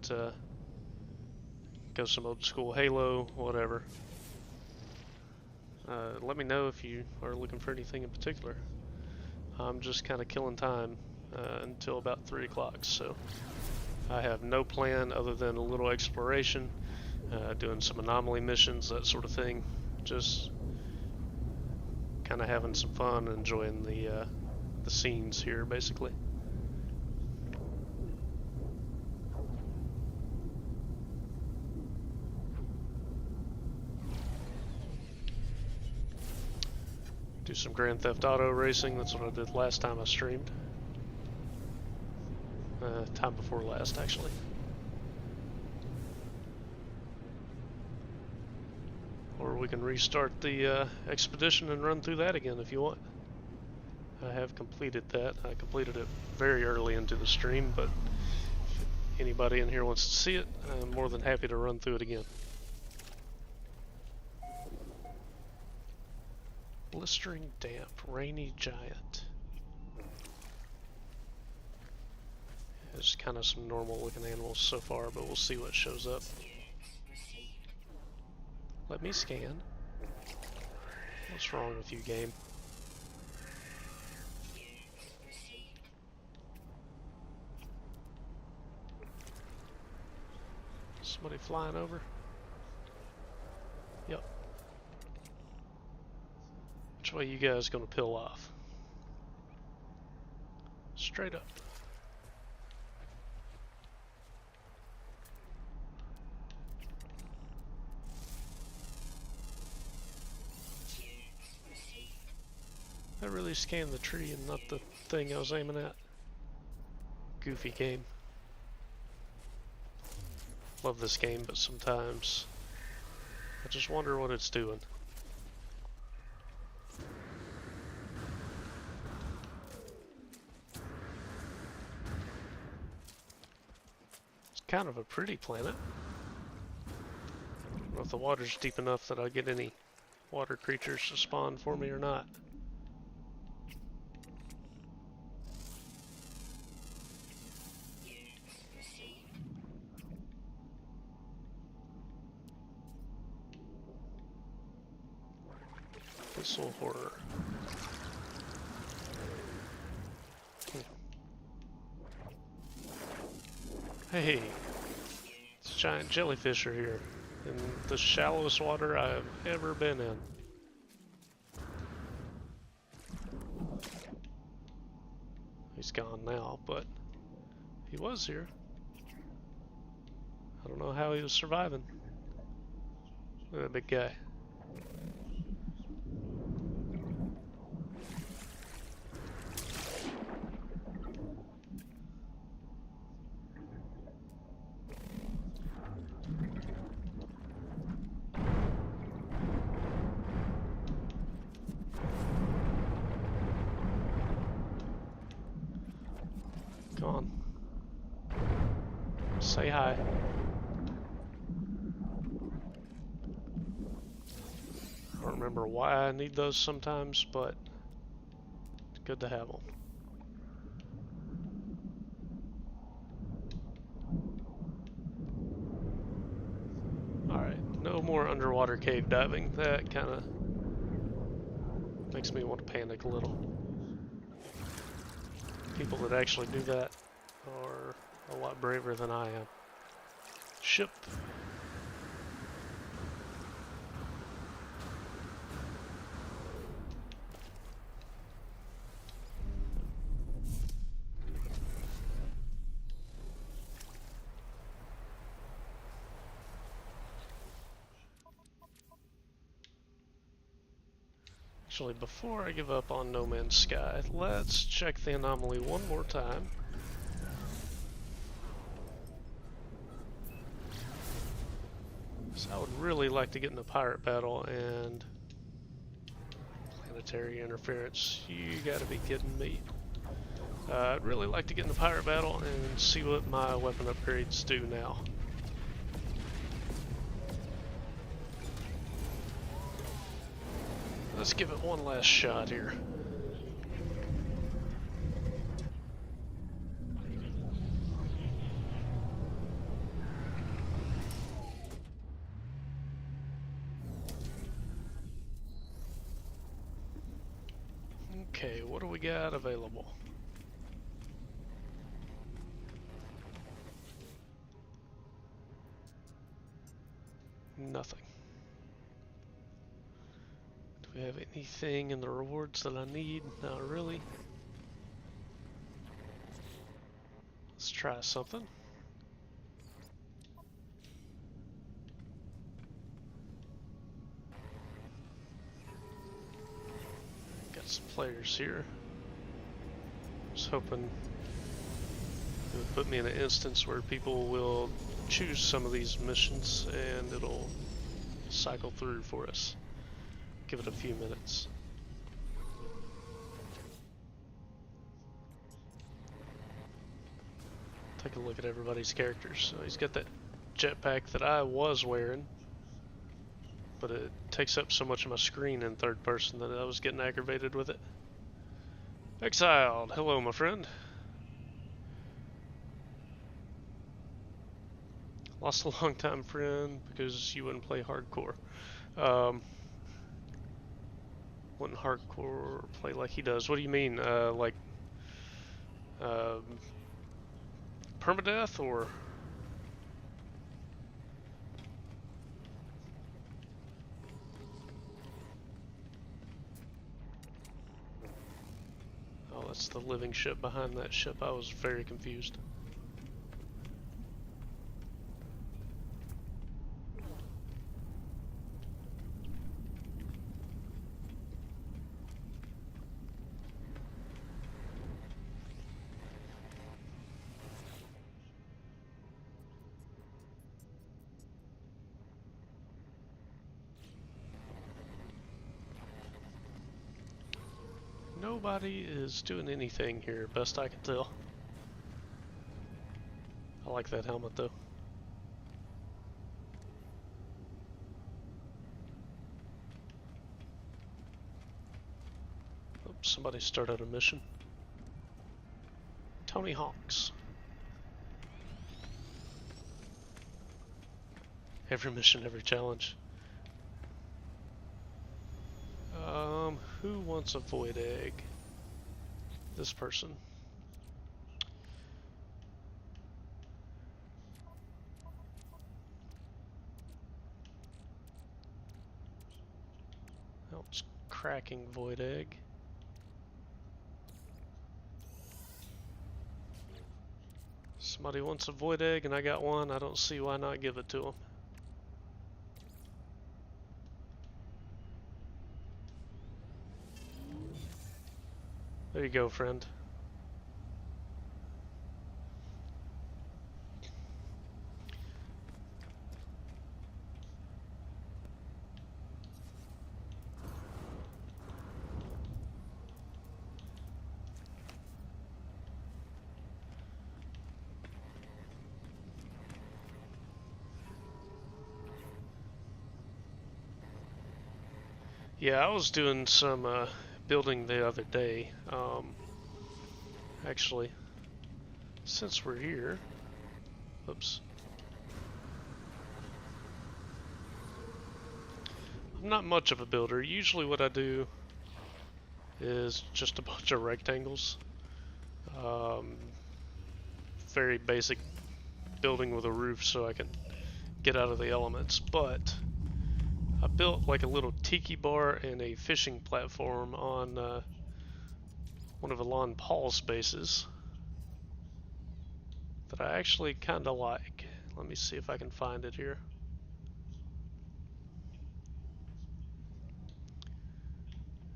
some old school Halo, whatever. Let me know if you are looking for anything in particular. I'm just kind of killing time until about 3 o'clock, so I have no plan other than a little exploration, doing some anomaly missions, that sort of thing. Just kind of having some fun, enjoying the scenes here, basically. Do some Grand Theft Auto racing. That's what I did last time I streamed. Time before last, actually. Or we can restart the expedition and run through that again if you want. I have completed that. I completed it very early into the stream, but if anybody in here wants to see it, I'm more than happy to run through it again. Blistering damp, rainy giant. There's kind of some normal looking animals so far, but we'll see what shows up. Let me scan. What's wrong with you, game? Somebody flying over? Yep. Which way you guys gonna peel off? Straight up. I really scanned the tree and not the thing I was aiming at. Goofy game. Love this game, but sometimes I just wonder what it's doing. It's kind of a pretty planet. I don't know if the water's deep enough that I'll get any water creatures to spawn for me or not. Missile horror. Hey, these giant jellyfish are here in the shallowest water I've ever been in. He's gone now, but he was here. I don't know how he was surviving. Look at that big guy. Come on. Say hi. I don't remember why I need those sometimes, but it's good to have them. Alright, no more underwater cave diving. That kind of makes me want to panic a little. People that actually do that are a lot braver than I am. Ship. Actually, before I give up on No Man's Sky, let's check the anomaly one more time. So I would really like to get in a pirate battle and planetary interference. You gotta be kidding me. I'd really like to get in the pirate battle and see what my weapon upgrades do now. Let's give it one last shot here. Okay, what do we got available? Nothing. Do we have anything in the rewards that I need? Not really. Let's try something. Got some players here. Was hoping it would put me in an instance where people will choose some of these missions and it'll cycle through for us. Give it a few minutes. Take a look at everybody's characters. So he's got that jetpack that I was wearing, but it takes up so much of my screen in third person that I was getting aggravated with it. Exiled, hello my friend. Lost a long time friend because you wouldn't play hardcore. Wouldn't hardcore play like he does. What do you mean? Like permadeath or? Oh, that's the living ship behind that ship. I was very confused. Nobody is doing anything here, best I can tell. I like that helmet though. Oops, somebody started a mission. Tony Hawk's. Every mission, every challenge. Who wants a void egg? This person. Oh, it's cracking void egg. Somebody wants a void egg and I got one. I don't see why not give it to them. There you go, friend. Yeah, I was doing some building the other day. Actually, since we're here, oops. I'm not much of a builder. Usually what I do is just a bunch of rectangles. Very basic building with a roof so I can get out of the elements, but I built like a little tiki bar and a fishing platform on one of Alon Paul's bases that I actually kind of like. Let me see if I can find it here.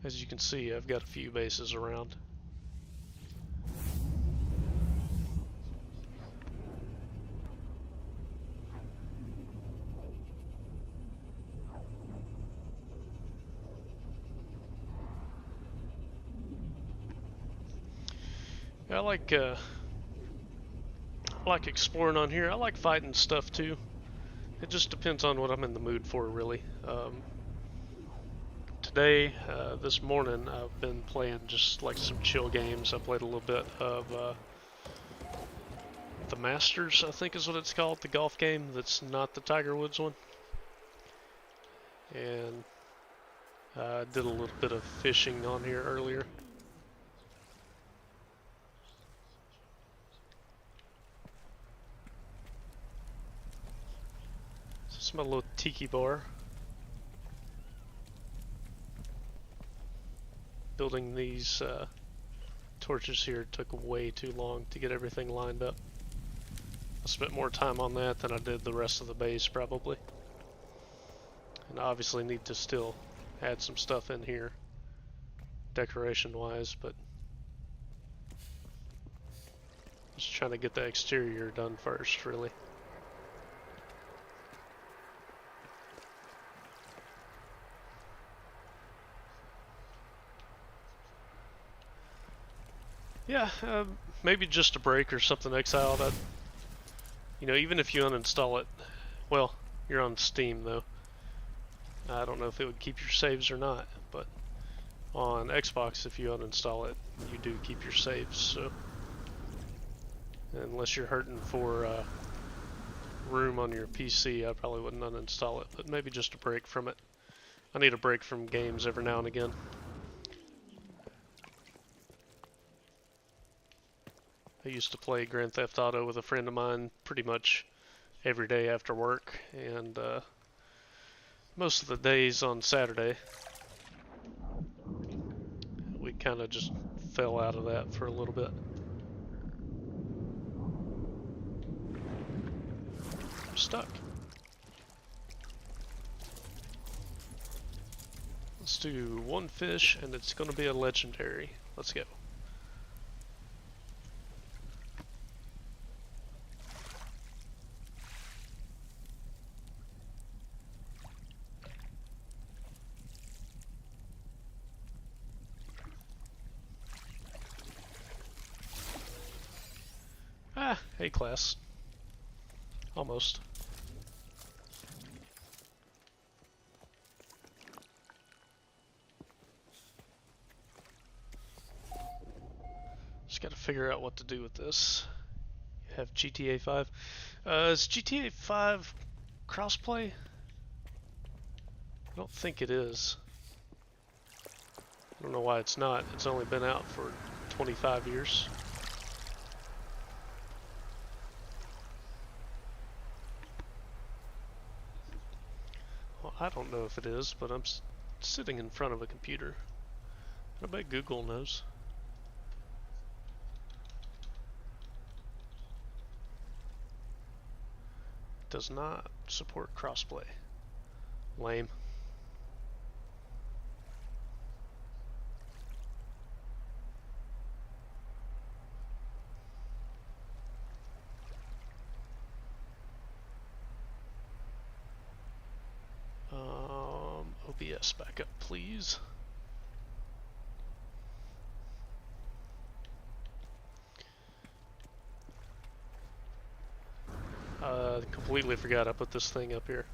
As you can see, I've got a few bases around. I like exploring on here. I like fighting stuff too. It just depends on what I'm in the mood for, really. Today, this morning, I've been playing just like some chill games. I played a little bit of the Masters, I think is what it's called, the golf game that's not the Tiger Woods one. And I did a little bit of fishing on here earlier. So it's my little tiki bar. Building these torches here took way too long to get everything lined up. I spent more time on that than I did the rest of the base probably. And I obviously need to still add some stuff in here decoration wise, but just trying to get the exterior done first, really. Yeah, maybe just a break or something exiled. You know, even if you uninstall it, well, you're on Steam though. I don't know if it would keep your saves or not, but on Xbox, if you uninstall it, you do keep your saves. So, unless you're hurting for room on your PC, I probably wouldn't uninstall it. But maybe just a break from it. I need a break from games every now and again. I used to play Grand Theft Auto with a friend of mine pretty much every day after work, and most of the days on Saturday we kind of just fell out of that for a little bit. I'm stuck. Let's do one fish, and it's going to be a legendary. Let's go. Ah, A class. Almost. Just gotta figure out what to do with this. You have GTA 5. Is GTA 5 crossplay? I don't think it is. I don't know why it's not. It's only been out for 25 years. Well, I don't know if it is, but I'm sitting in front of a computer. I bet Google knows. Does not support crossplay. Lame. OBS backup, please. Completely forgot I put this thing up here.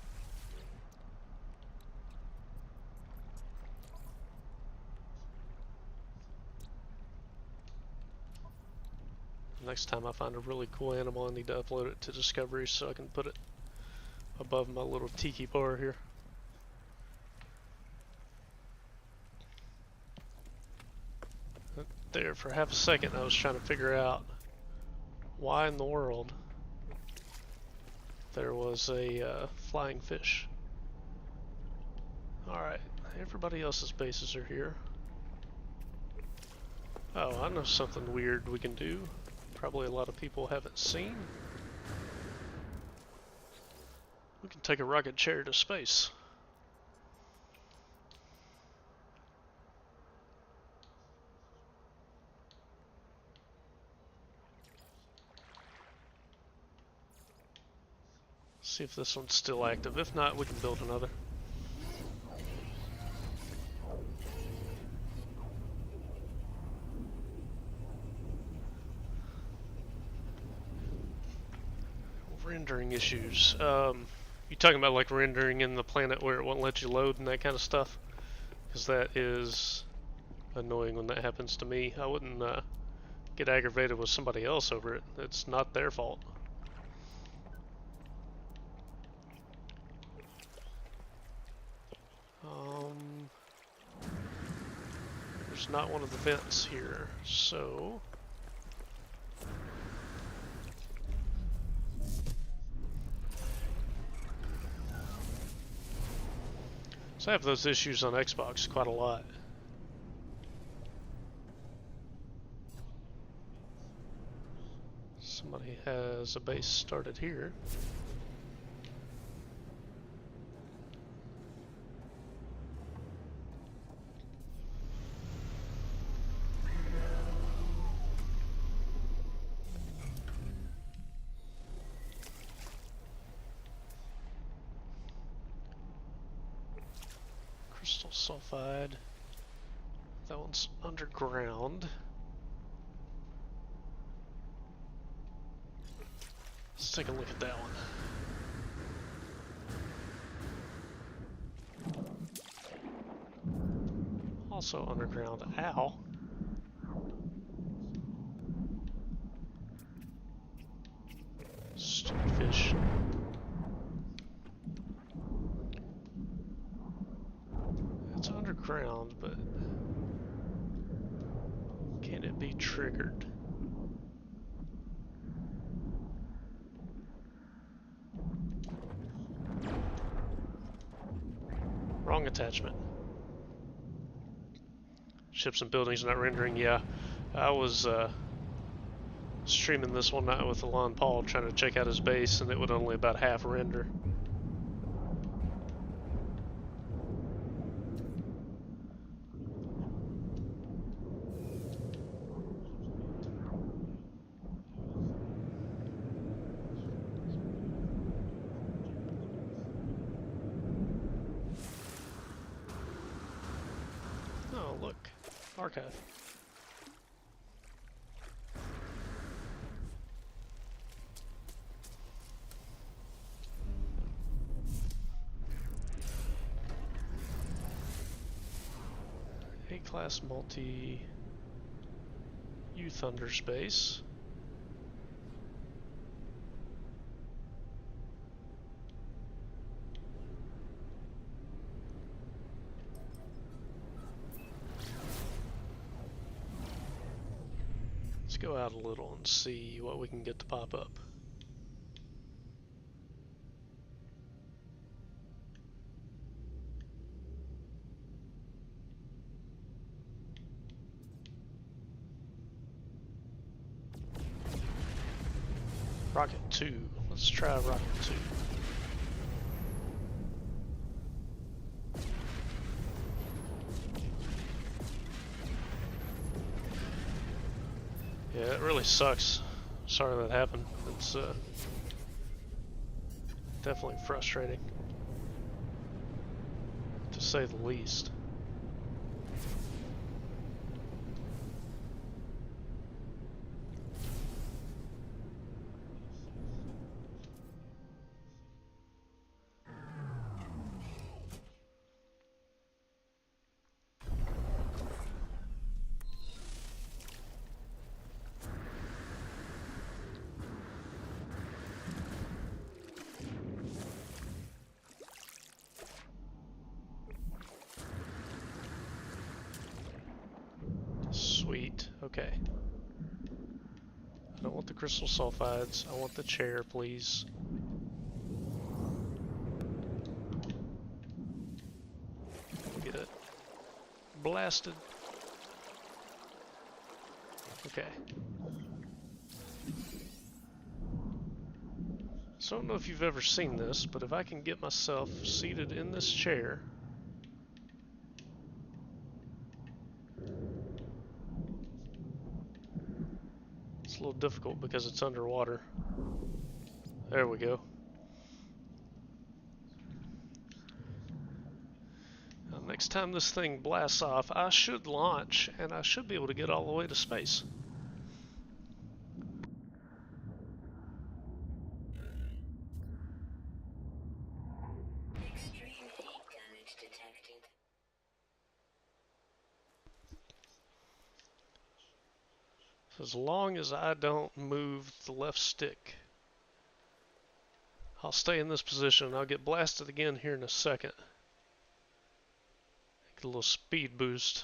Next time I find a really cool animal, I need to upload it to Discovery so I can put it above my little tiki bar here. There, for half a second I was trying to figure out why in the world there was a flying fish. Alright, everybody else's bases are here. Oh, I know something weird we can do. Probably a lot of people haven't seen. We can take a rocket chair to space. See if this one's still active. If not, we can build another. Rendering issues. You talking about like rendering in the planet where it won't let you load and that kind of stuff? Because that is annoying when that happens to me. I wouldn't get aggravated with somebody else over it. It's not their fault. There's not one of the vents here, so I have those issues on Xbox quite a lot. Somebody has a base started here. Crystal sulfide. That one's underground. Let's take a look at that one. Also underground. Ow. Stupid fish. It's underground, but can it be triggered? Wrong attachment. Ships and buildings not rendering. Yeah, I was streaming this one night with Alon Paul trying to check out his base, and it would only about half render. Oh, look. Archive. A-class multi U Thunder space. Let's go out a little and see what we can get to pop up. Rocket 2. Let's try Rocket 2. Yeah, it really sucks. Sorry that happened. It's definitely frustrating, to say the least. Sweet. Okay. I don't want the crystal sulfides. I want the chair, please. Get it blasted. Okay. So I don't know if you've ever seen this, but if I can get myself seated in this chair, it's a little difficult because it's underwater. There we go. Now, next time this thing blasts off, I should launch, and I should be able to get all the way to space. Extreme heat damage detected. As long as I don't move the left stick, I'll stay in this position. I'll get blasted again here in a second. Get a little speed boost.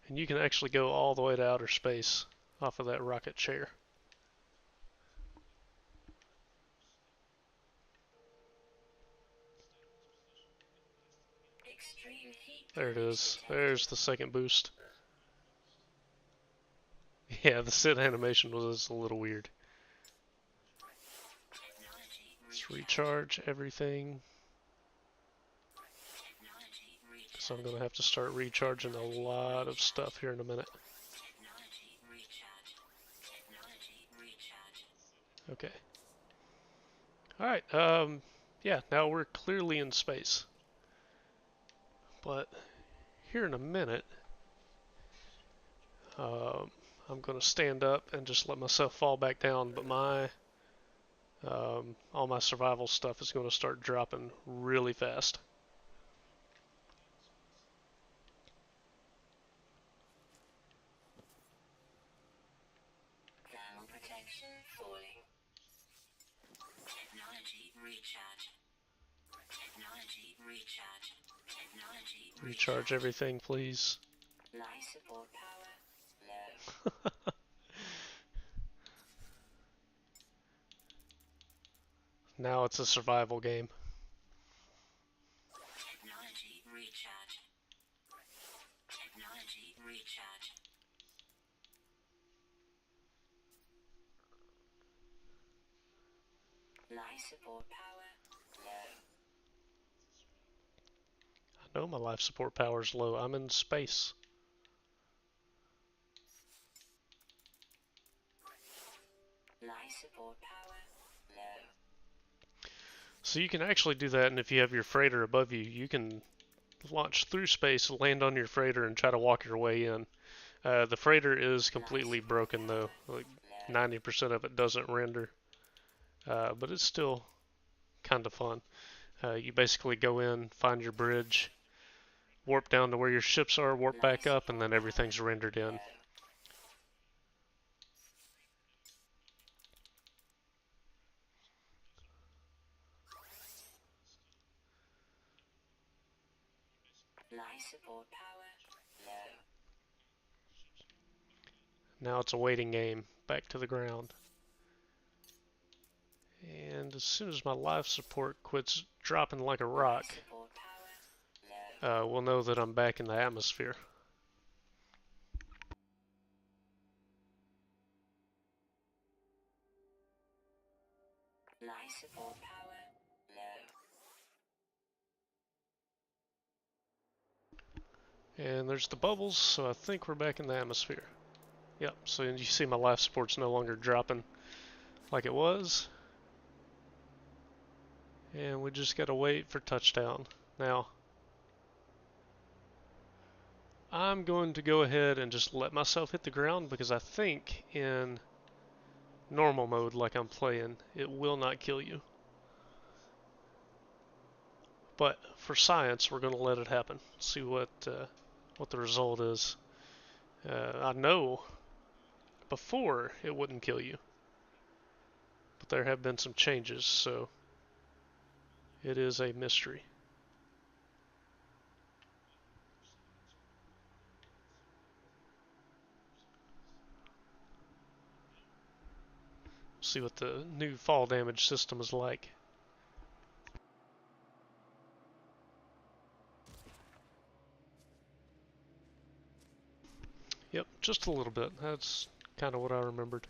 And you can actually go all the way to outer space off of that rocket chair. Extreme heat There it damage is. detected. There's the second boost. Yeah, the sit animation was a little weird. Technology Let's recharge everything. Technology So I'm going to have to start recharging a lot of stuff here in a minute. Technology recharge. Technology recharge. Okay. Alright, yeah, now we're clearly in space. But here in a minute, I'm going to stand up and just let myself fall back down, but all my survival stuff is going to start dropping really fast. Thermal protection falling. Technology recharge. Technology recharge. Technology Recharge everything, please. Life support power low. Now it's a survival game. Technology recharge. Technology Life support power low. I know my life support power is low. I'm in space. Life support power low. So you can actually do that, and if you have your freighter above you, you can launch through space, land on your freighter, and try to walk your way in. The freighter is completely broken though. Like 90% of it doesn't render, but it's still kind of fun. You basically go in, find your bridge, warp down to where your ships are, warp back up, and then everything's rendered in. Life support power low. Now it's a waiting game, back to the ground. And as soon as my life support quits dropping like a rock, Life support power low. we'll know that I'm back in the atmosphere. Life support power low. And there's the bubbles, so I think we're back in the atmosphere. Yep, so you see my life support's no longer dropping like it was. And we just gotta wait for touchdown. Now, I'm going to go ahead and just let myself hit the ground because I think in normal mode, like I'm playing, it will not kill you. But for science, we're going to let it happen. See what the result is. I know before it wouldn't kill you, but there have been some changes, so it is a mystery. See what the new fall damage system is like. Yep, just a little bit. That's kind of what I remembered.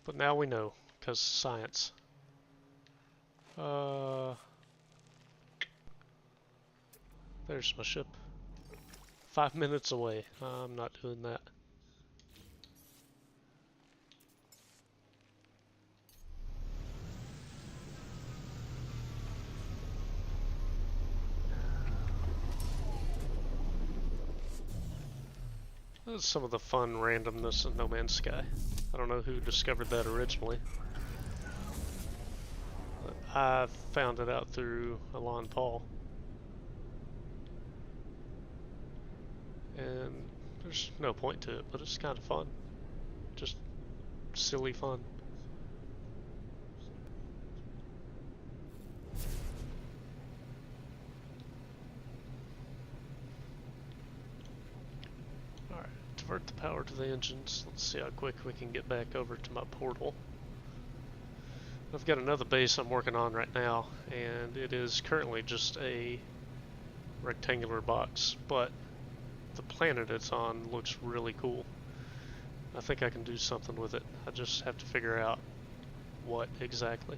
But now we know, because science. There's my ship. 5 minutes away. I'm not doing that. This is some of the fun randomness of No Man's Sky. I don't know who discovered that originally. But I found it out through Alon Paul. And there's no point to it, but it's kind of fun. Just silly fun. Alright, divert the power to the engines. Let's see how quick we can get back over to my portal. I've got another base I'm working on right now, and it is currently just a rectangular box, but the planet it's on looks really cool. I think I can do something with it. I just have to figure out what exactly.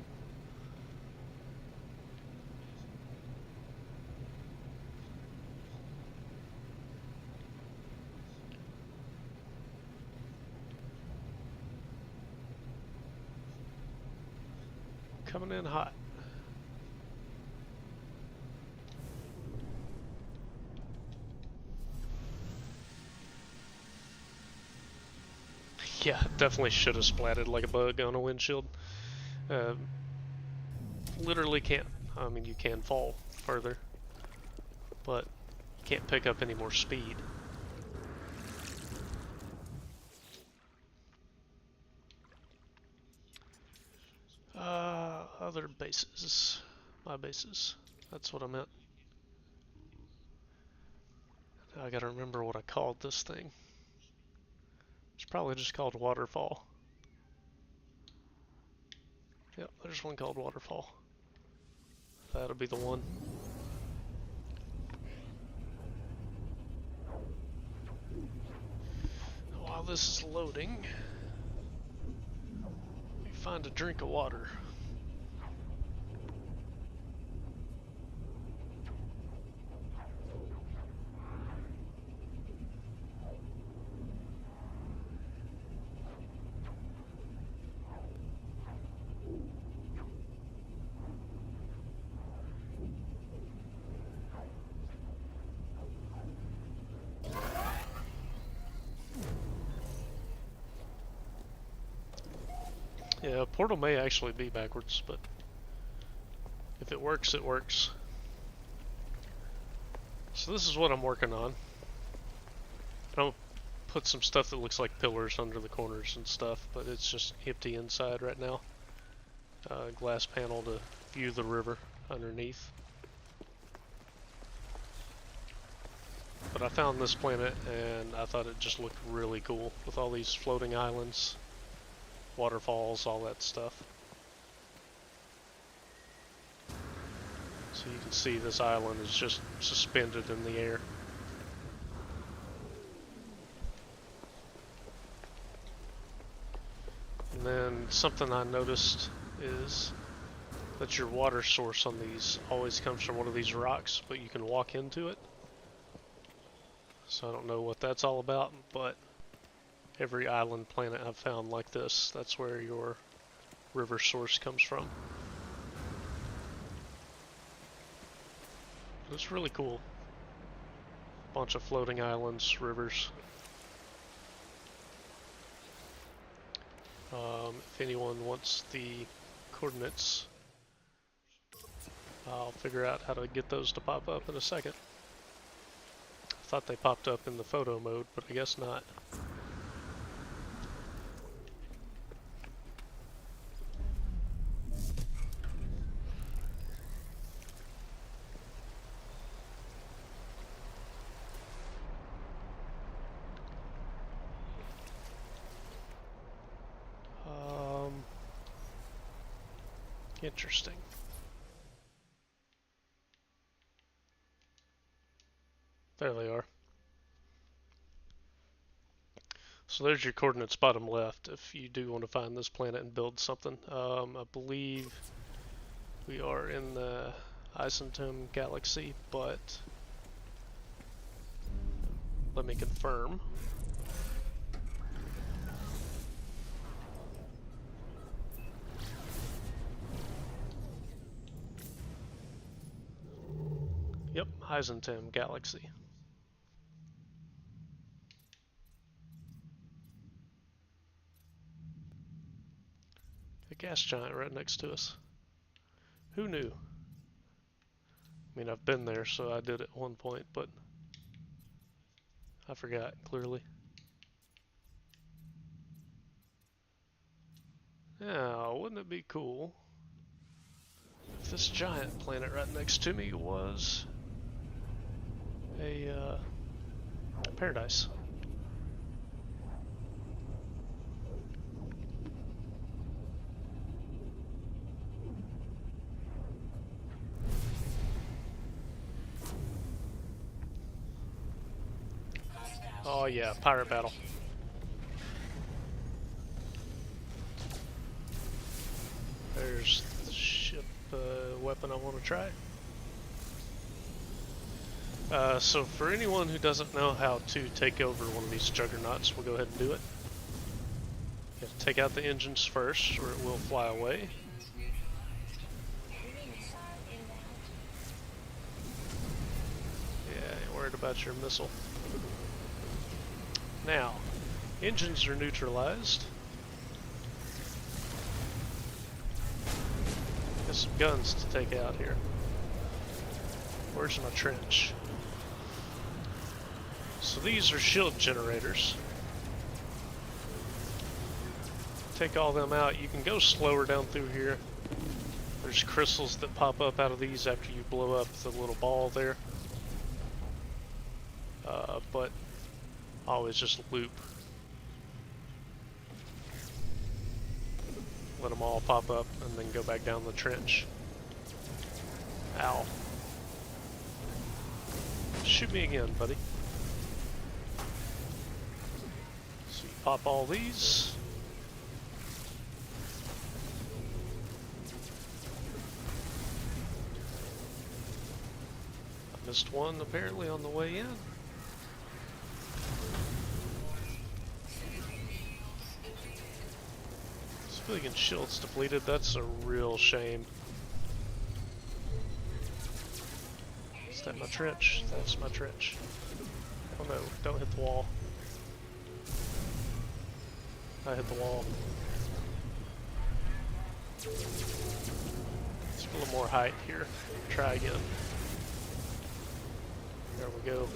Coming in hot. Yeah, definitely should have splatted like a bug on a windshield. Literally can't. I mean, you can fall further, but you can't pick up any more speed. Other bases. My bases. That's what I meant. Now I gotta remember what I called this thing. It's probably just called Waterfall. Yep, there's one called Waterfall. That'll be the one. While this is loading, find a drink of water. Yeah, portal may actually be backwards, but if it works, it works. So this is what I'm working on. I'll put some stuff that looks like pillars under the corners and stuff, but it's just empty inside right now. Glass panel to view the river underneath. But I found this planet and I thought it just looked really cool with all these floating islands, waterfalls, all that stuff. So you can see this island is just suspended in the air. And then something I noticed is that your water source on these always comes from one of these rocks, but you can walk into it. So I don't know what that's all about, but every island planet I've found like this, that's where your river source comes from. It's really cool. Bunch of floating islands, rivers. If anyone wants the coordinates, I'll figure out how to get those to pop up in a second. I thought they popped up in the photo mode, but I guess not. Interesting. There they are. So there's your coordinates bottom left if you do want to find this planet and build something. I believe we are in the Isentum galaxy, but let me confirm. Yep, Isentum galaxy. A gas giant right next to us. Who knew? I mean, I've been there, so I did at one point, but I forgot, clearly. Now, wouldn't it be cool if this giant planet right next to me was a paradise? Oh yeah, pirate battle. There's the ship weapon I want to try. So for anyone who doesn't know how to take over one of these juggernauts, we'll go ahead and do it. You have to take out the engines first, or it will fly away. Yeah, ain't worried about your missile. Now, engines are neutralized. Got some guns to take out here. Where's my trench? So these are shield generators. Take all them out. You can go slower down through here. There's crystals that pop up out of these after you blow up the little ball there. But always just loop. Let them all pop up and then go back down the trench. Ow. Shoot me again, buddy. So you pop all these. Missed one apparently on the way in. Civilian shields depleted, that's a real shame. Is that my trench? That's my trench. Oh no, don't hit the wall. I hit the wall. Let's put a little more height here. Try again. There we go.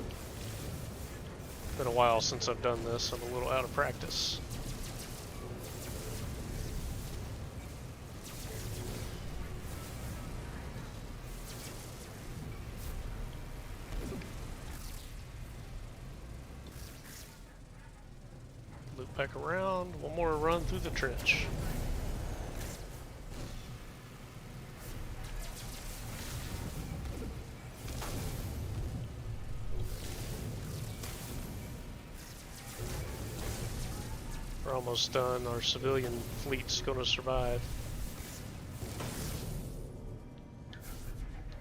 Been a while since I've done this. I'm a little out of practice. Loop back around. One more run through the trench. We're almost done. Our civilian fleet's going to survive.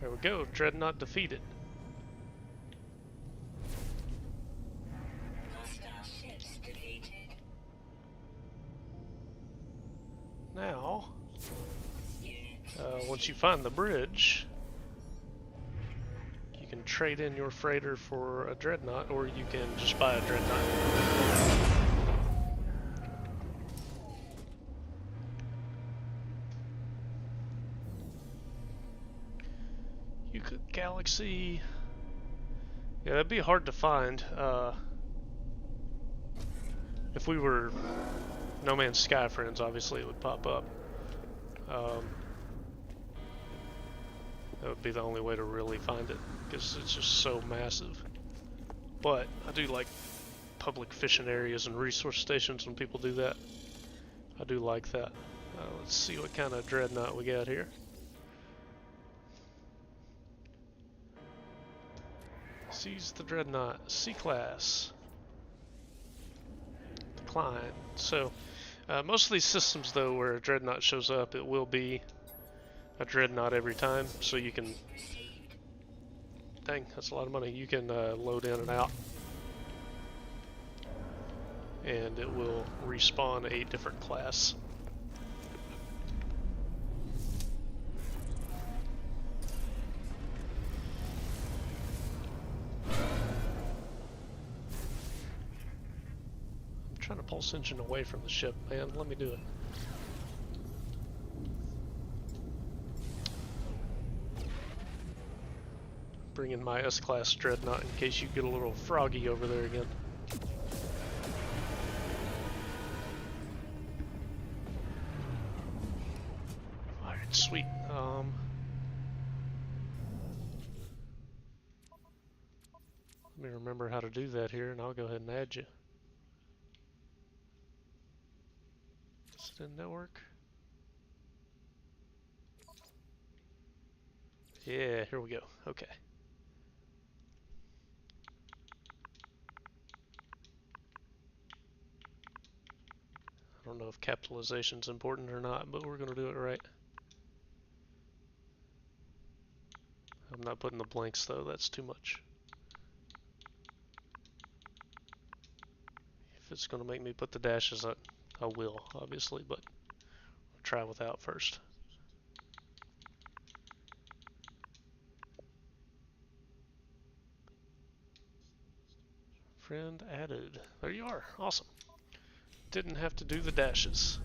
There we go. Dreadnought defeated. Hostile ships deleted. Now, Units. once you find the bridge, you can trade in your freighter for a dreadnought, or you can just buy a dreadnought. Galaxy. Yeah, that'd be hard to find. If we were No Man's Sky friends, obviously it would pop up. That would be the only way to really find it, because it's just so massive. But I do like public fishing areas and resource stations when people do that. I do like that. Let's see what kind of dreadnought we got here. Seize the dreadnought, C-class. Decline. So, most of these systems, though, where a dreadnought shows up, it will be a dreadnought every time, so you can... Dang, that's a lot of money. You can load in and out, and it will respawn a different class. Trying to pulse engine away from the ship, man. Let me do it. Bring in my S-class dreadnought in case you get a little froggy over there again. Alright, sweet. Let me remember how to do that here, and I'll go ahead and add you. Network. Yeah, here we go. Okay. I don't know if capitalization's important or not, but we're gonna do it right. I'm not putting the blanks though, that's too much. If it's gonna make me put the dashes, I will, obviously, but I'll try without first. Friend added. There you are. Awesome. Didn't have to do the dashes.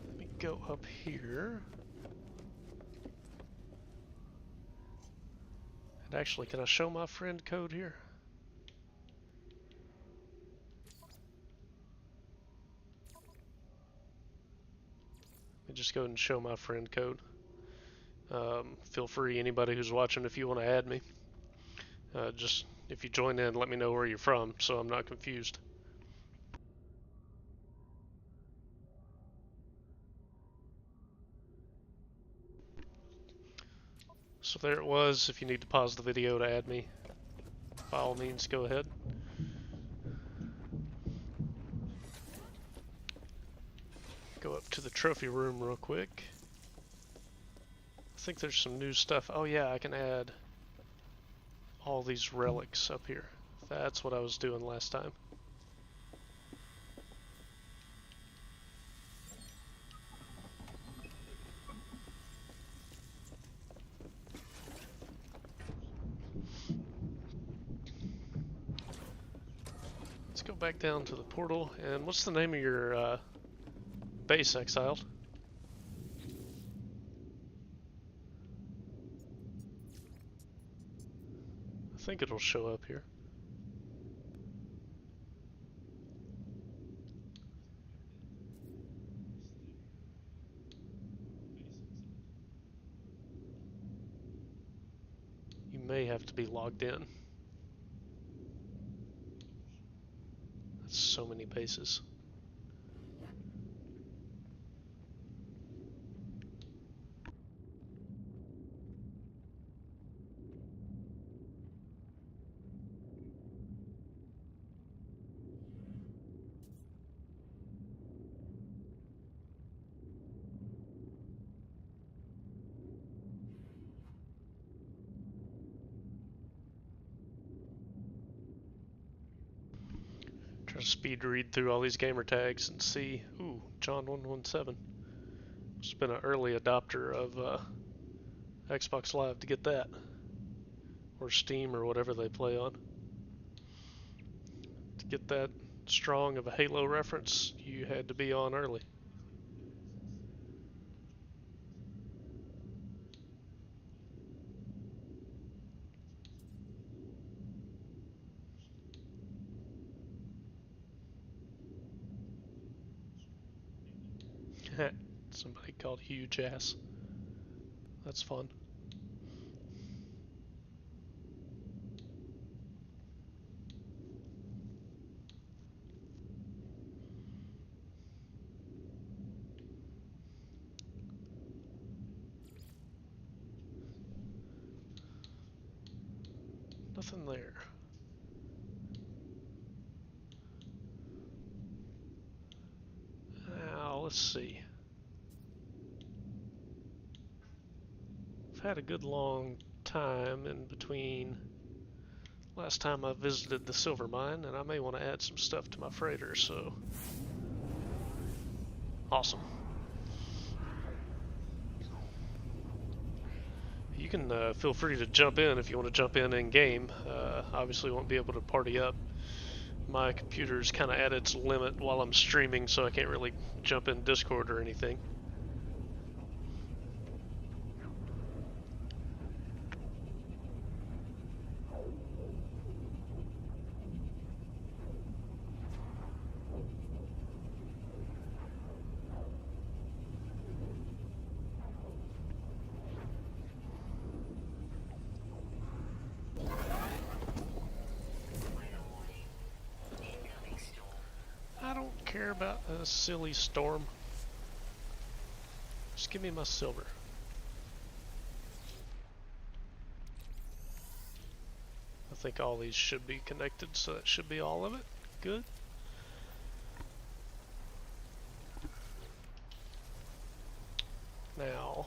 Let me go up here. And actually, can I show my friend code here? Just go ahead and show my friend code. Feel free, anybody who's watching, if you want to add me. Just if you join in, let me know where you're from so I'm not confused. So there it was. If you need to pause the video to add me, by all means, go ahead. Go up to the trophy room real quick. I think there's some new stuff. Oh yeah, I can add all these relics up here. That's what I was doing last time. Let's go back down to the portal. And what's the name of your base, Exiled? I think it'll show up here. You may have to be logged in. That's so many bases. Try to speed read through all these gamer tags and see. Ooh, John117. Just been an early adopter of Xbox Live to get that. Or Steam or whatever they play on. To get that strong of a Halo reference, you had to be on early. Somebody called huge ass. That's fun. Nothing there. Now, let's see. I've had a good long time in between last time I visited the silver mine, and I may want to add some stuff to my freighter, so... Awesome. You can feel free to jump in if you want to jump in game. Obviously won't be able to party up. My computer's kind of at its limit while I'm streaming, so I can't really jump in Discord or anything. I don't care about a silly storm. Just give me my silver. I think all these should be connected, so that should be all of it. Good. Now,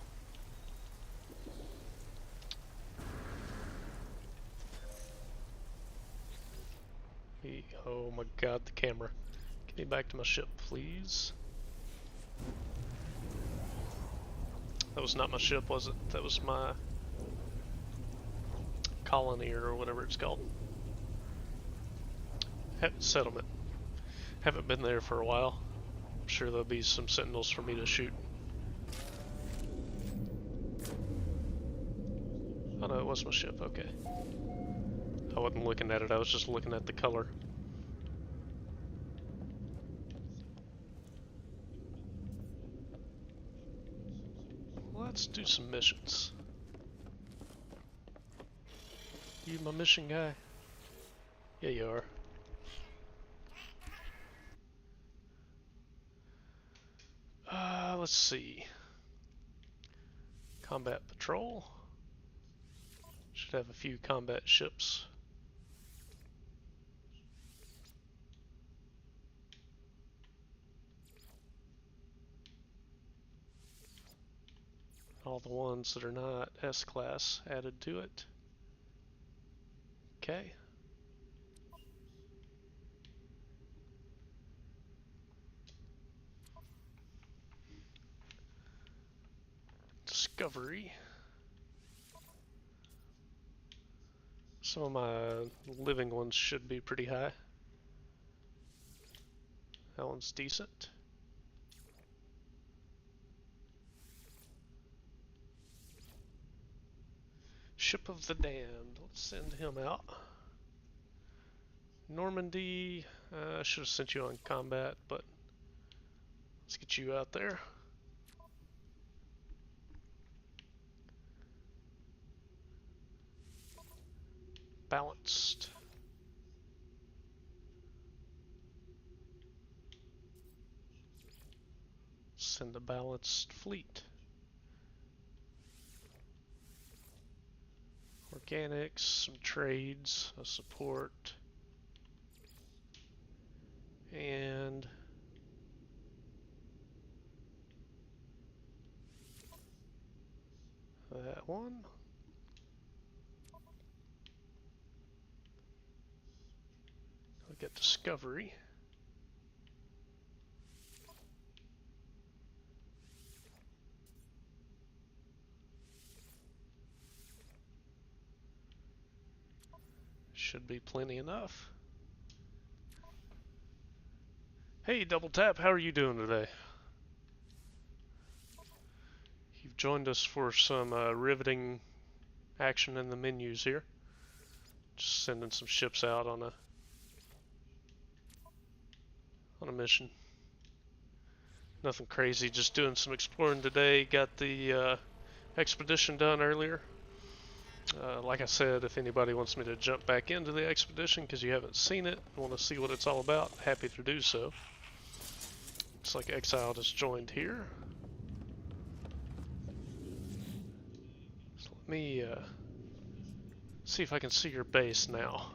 oh my god, the camera. Get me back to my ship, please. That was not my ship, was it? That was my colony or whatever it's called. Settlement. Haven't been there for a while. I'm sure there'll be some sentinels for me to shoot. Oh no, it was my ship, okay. I wasn't looking at it, I was just looking at the color. Let's do some missions. You my mission guy? Yeah, you are. Let's see. Combat patrol. Should have a few combat ships. All the ones that are not S-class added to it. Okay. Discovery. Some of my living ones should be pretty high. That one's decent. Ship of the Damned. Let's send him out. Normandy. I should have sent you on combat, but let's get you out there. Balanced. Send a balanced fleet. Organics, some trades, a support, and that one. I'll get Discovery. Should be plenty enough. Hey, Double Tap, how are you doing today? You've joined us for some riveting action in the menus here. Just sending some ships out on a mission. Nothing crazy, just doing some exploring today. Got the expedition done earlier. Like I said, if anybody wants me to jump back into the expedition because you haven't seen it, want to see what it's all about, happy to do so. Looks like Exile just joined here. So let me see if I can see your base now.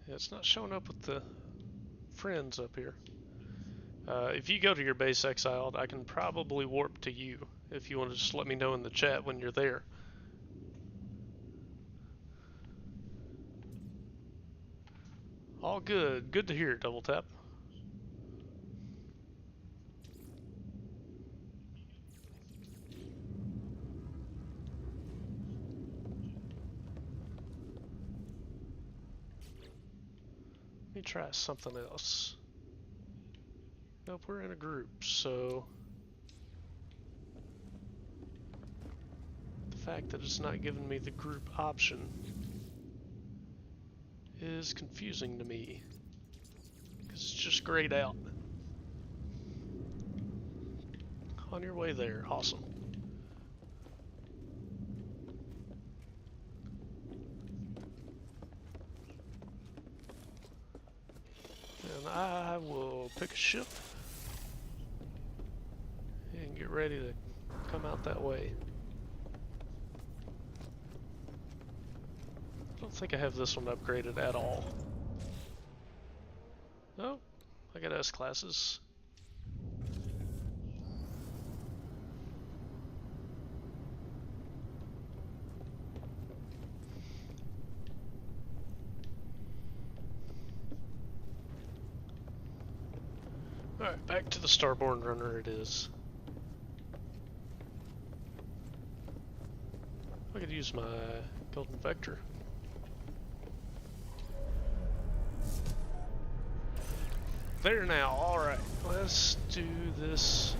Yeah, it's not showing up with the friends up here. If you go to your base Exiled, I can probably warp to you if you want to just let me know in the chat when you're there. All good. Good to hear, Double Tap. Let me try something else. Nope, we're in a group, so the fact that it's not giving me the group option is confusing to me, because it's just grayed out. On your way there, awesome. And I will pick a ship and get ready to come out that way. I don't think I have this one upgraded at all. Oh, I got S classes. Alright, back to the Starborn Runner it is. I could use my Golden Vector. There now, alright. Let's do this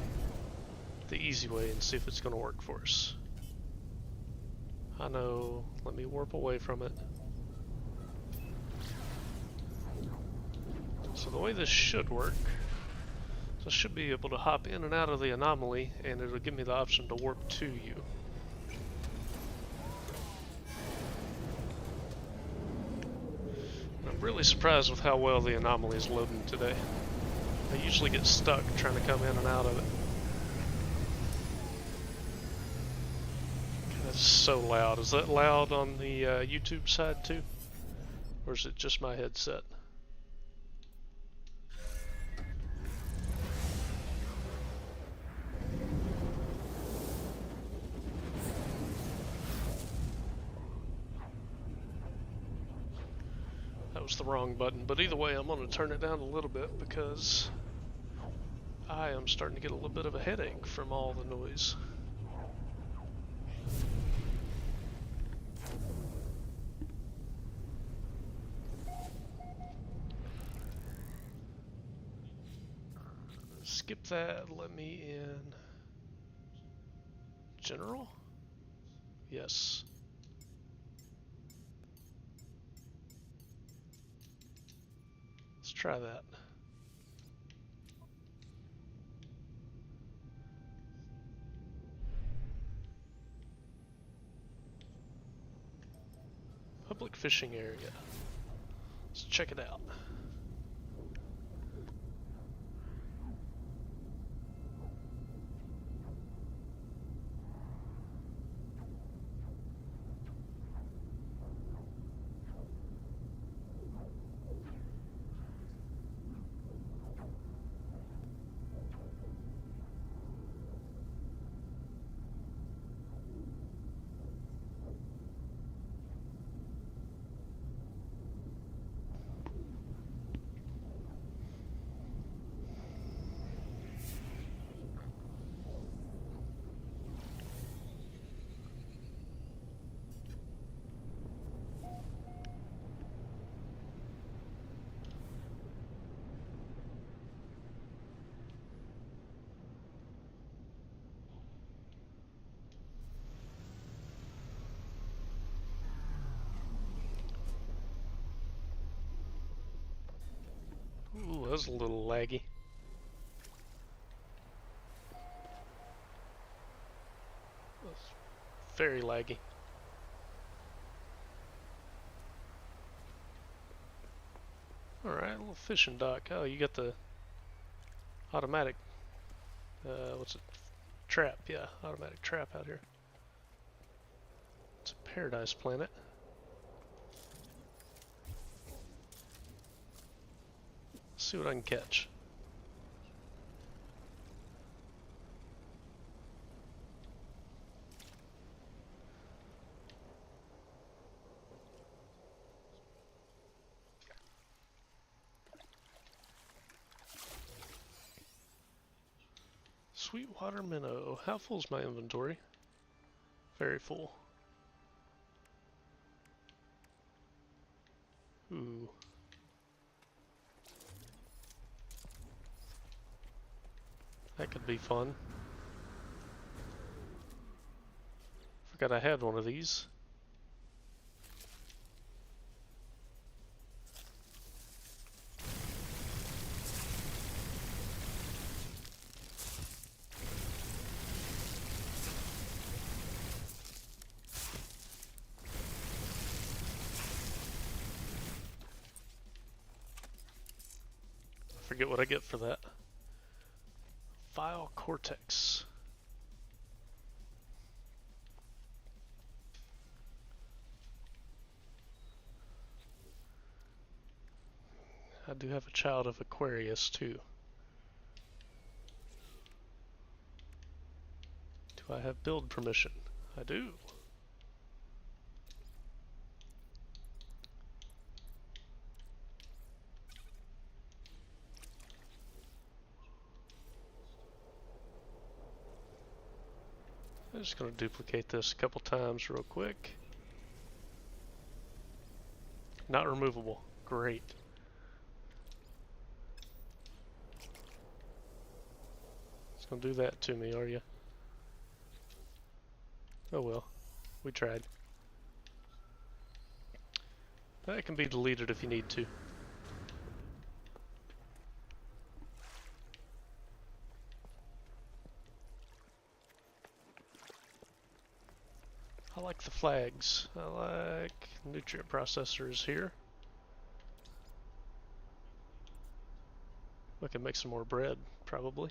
the easy way and see if it's going to work for us. I know, let me warp away from it. So the way this should work, so I should be able to hop in and out of the anomaly and it'll give me the option to warp to you. I'm really surprised with how well the anomaly is loading today. I usually get stuck trying to come in and out of it. That's so loud. Is that loud on the YouTube side too? Or is it just my headset? That was the wrong button, but either way I'm going to turn it down a little bit because I am starting to get a little bit of a headache from all the noise. Skip that, let me in. General? Yes. Let's try that. Public fishing area. Let's check it out. Ooh, that was a little laggy. That's very laggy. Alright, a little fishing dock. Oh, you got the automatic, what's it? Trap, yeah, automatic trap out here. It's a paradise planet. Let's see what I can catch. Sweetwater minnow. How full's my inventory? Very full. Ooh. That could be fun. Forgot I had one of these. Forget what I get for that. Vile cortex. I do have a child of Aquarius too. Do I have build permission? I do. I'm just going to duplicate this a couple times real quick. Not removable. Great. It's going to do that to me, are you? Oh well. We tried. That can be deleted if you need to. I like the flags. I like nutrient processors here. We can make some more bread, probably.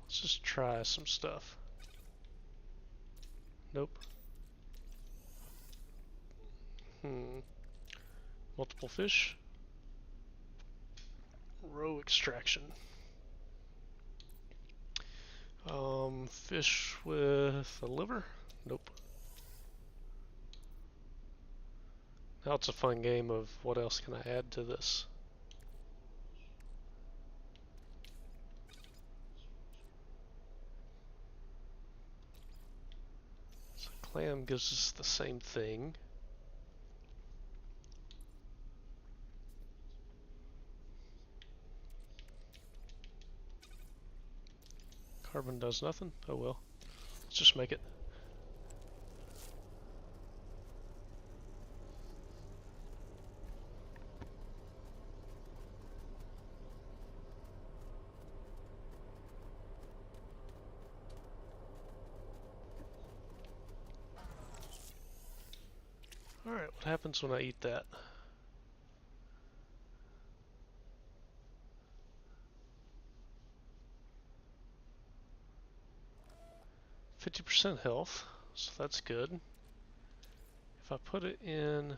Let's just try some stuff. Nope. Multiple fish. Roe extraction. Fish with a liver? Nope. Now it's a fun game of what else can I add to this? So clam gives us the same thing. Carbon does nothing? Oh well. Let's just make it. Alright, what happens when I eat that? %50 health, so that's good. If I put it in...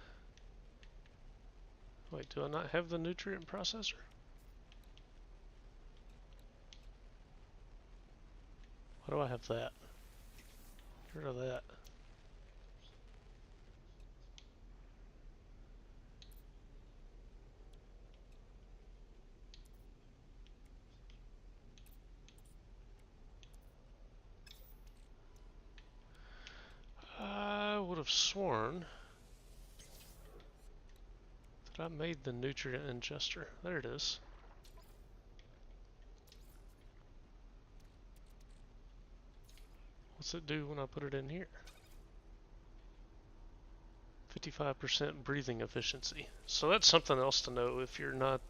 Wait, do I not have the nutrient processor? Why do I have that? Get rid of that. I would have sworn that I made the nutrient ingester. There it is. What's it do when I put it in here? 55% breathing efficiency. So that's something else to know if you're not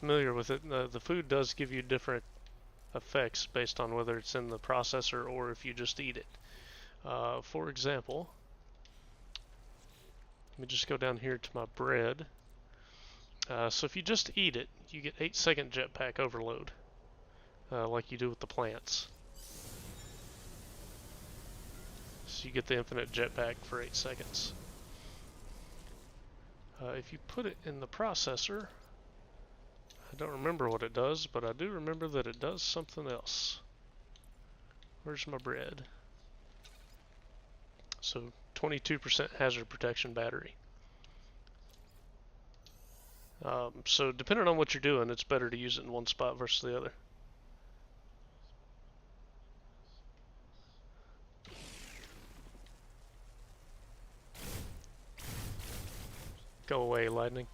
familiar with it. The food does give you different effects based on whether it's in the processor or if you just eat it. For example, let me just go down here to my bread. So if you just eat it, you get 8-second jetpack overload, like you do with the plants. So you get the infinite jetpack for 8 seconds. If you put it in the processor, I don't remember what it does, but I do remember that it does something else. Where's my bread? So 22% hazard protection battery. So depending on what you're doing, it's better to use it in one spot versus the other. Go away, lightning.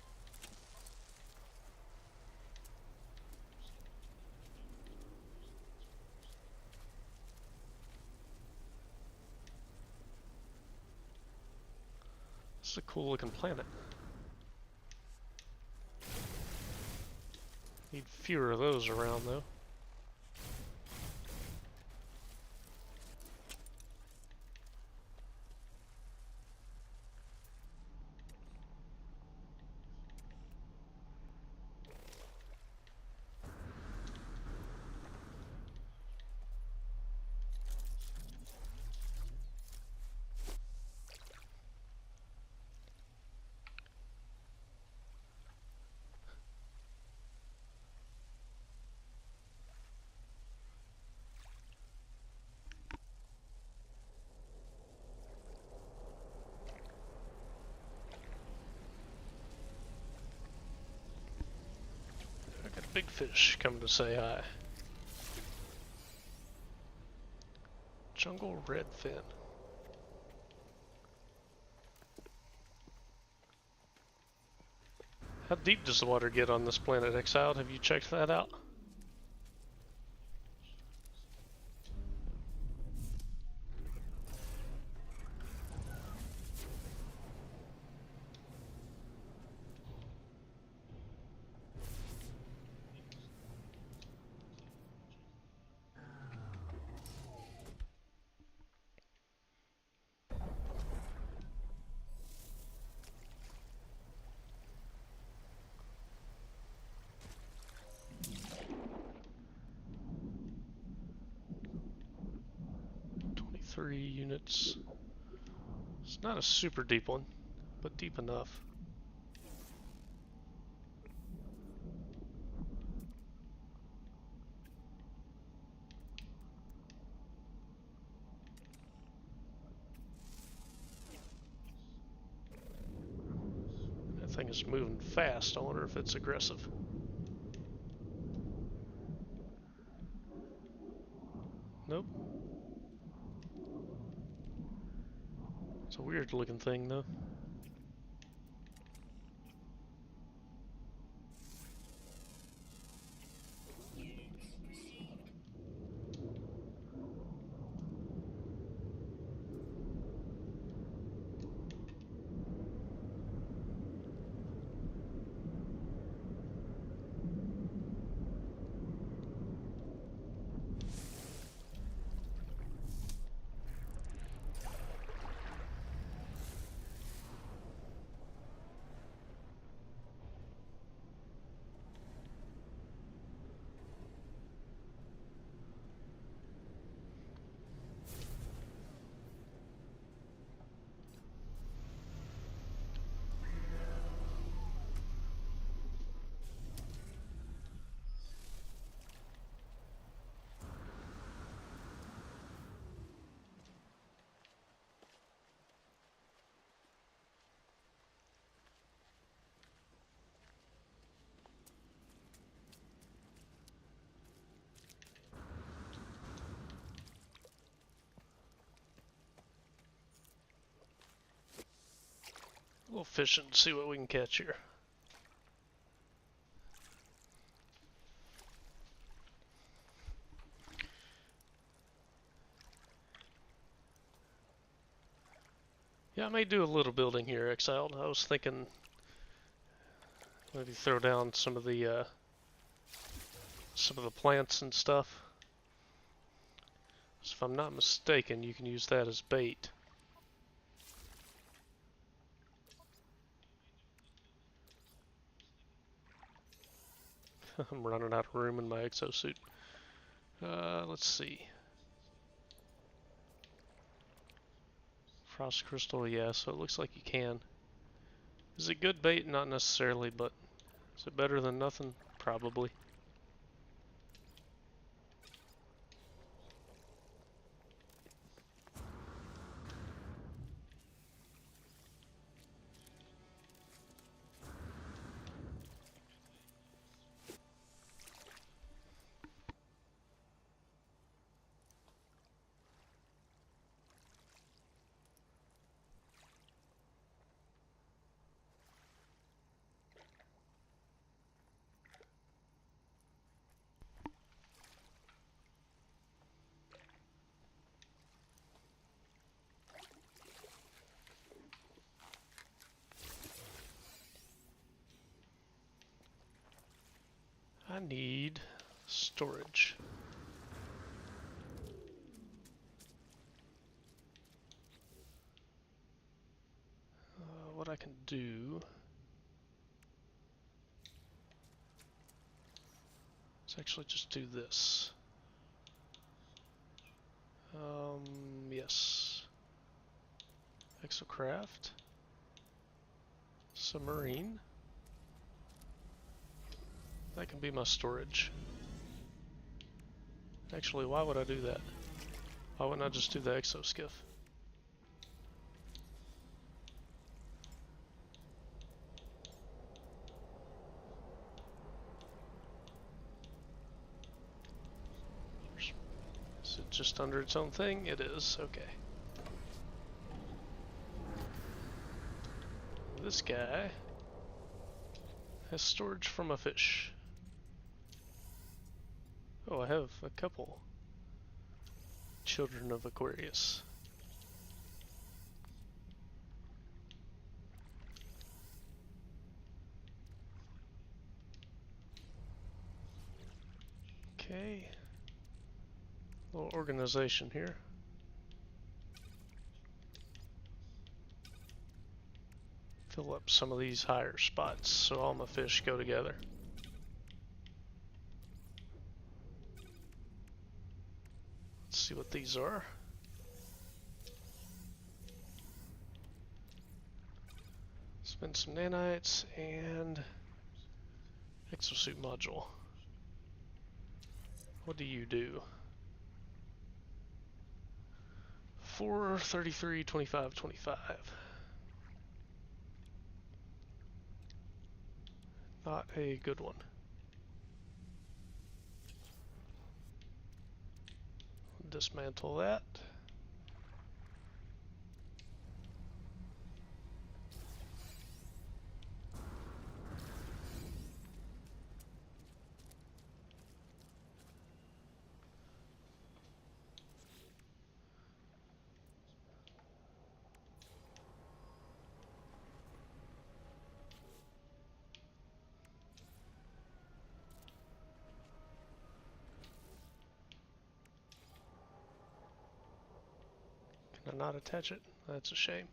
This is a cool looking planet. Need fewer of those around though. I got a big fish coming to say hi. Jungle redfin. How deep does the water get on this planet, Exiled? Have you checked that out? 3 units. It's not a super deep one, but deep enough. That thing is moving fast. I wonder if it's aggressive. Nope. It's a weird looking thing though. We'll fish and see what we can catch here. Yeah, I may do a little building here, Exiled. I was thinking maybe throw down some of the plants and stuff. So if I'm not mistaken, you can use that as bait. I'm running out of room in my exosuit. Let's see. Frost crystal, yeah, so it looks like you can. Is it good bait? Not necessarily, but is it better than nothing? Probably. I need storage. What I can do is actually just do this. Yes. Exocraft. Submarine. That can be my storage. Actually, why would I do that? Why wouldn't I just do the exoskiff? Is it just under its own thing? It is, okay. This guy has storage from a fish. Oh, I have a couple. Children of Aquarius. Okay. Little organization here. Fill up some of these higher spots so all my fish go together. Let's see what these are. Spend some nanites and exosuit module. What do you do? 4, 33, 25, 25. Not a good one. Dismantle that. Can I not attach it? That's a shame.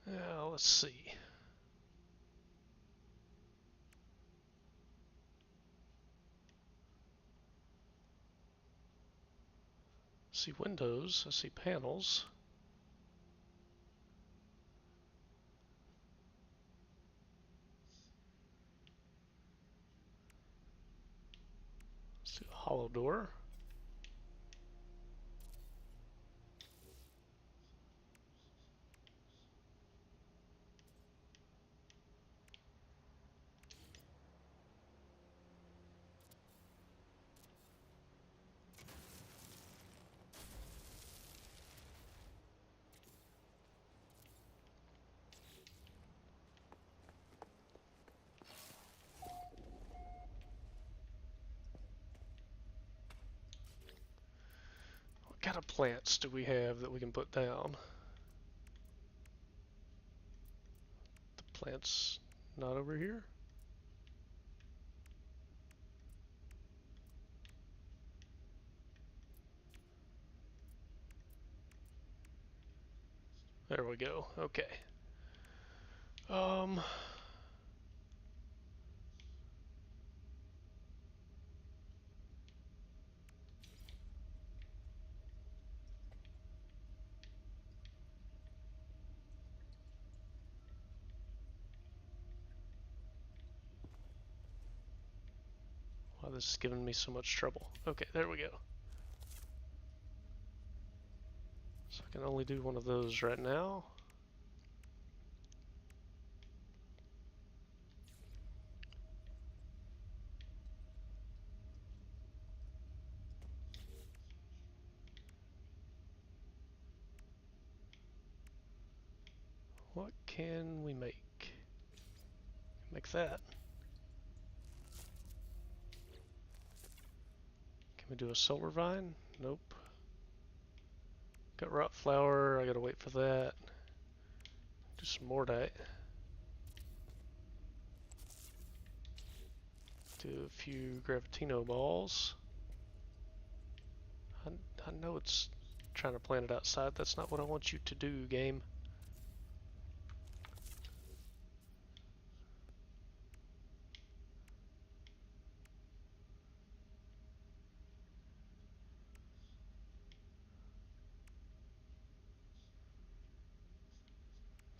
Now, let's see. I see windows, I see panels. Let's do a hollow door. What kind of plants do we have that we can put down? The plant's not over here? There we go. Okay. Wow, this is giving me so much trouble. Okay, there we go. So I can only do one of those right now. What can we make? Make that. Can we do a solar vine? Nope. Got rot flower, I gotta wait for that. Do some mordite. Do a few Gravitino balls. I know it's trying to plant it outside. That's not what I want you to do, game.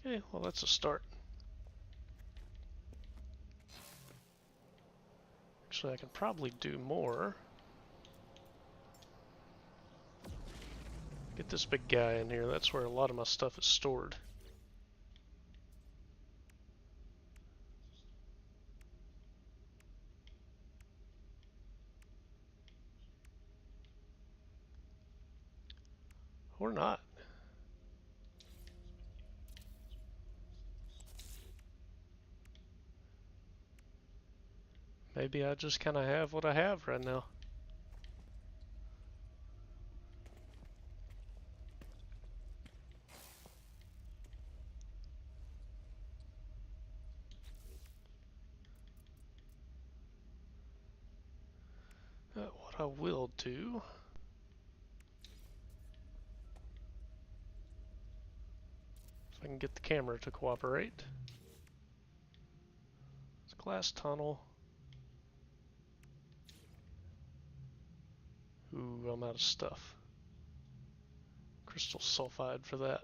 Okay, well that's a start. Actually, I can probably do more. Get this big guy in here. That's where a lot of my stuff is stored. Or not. Maybe I just kind of have what I have right now. What I will do, if I can get the camera to cooperate, it's a glass tunnel. Ooh, I'm out of stuff. Crystal sulfide for that.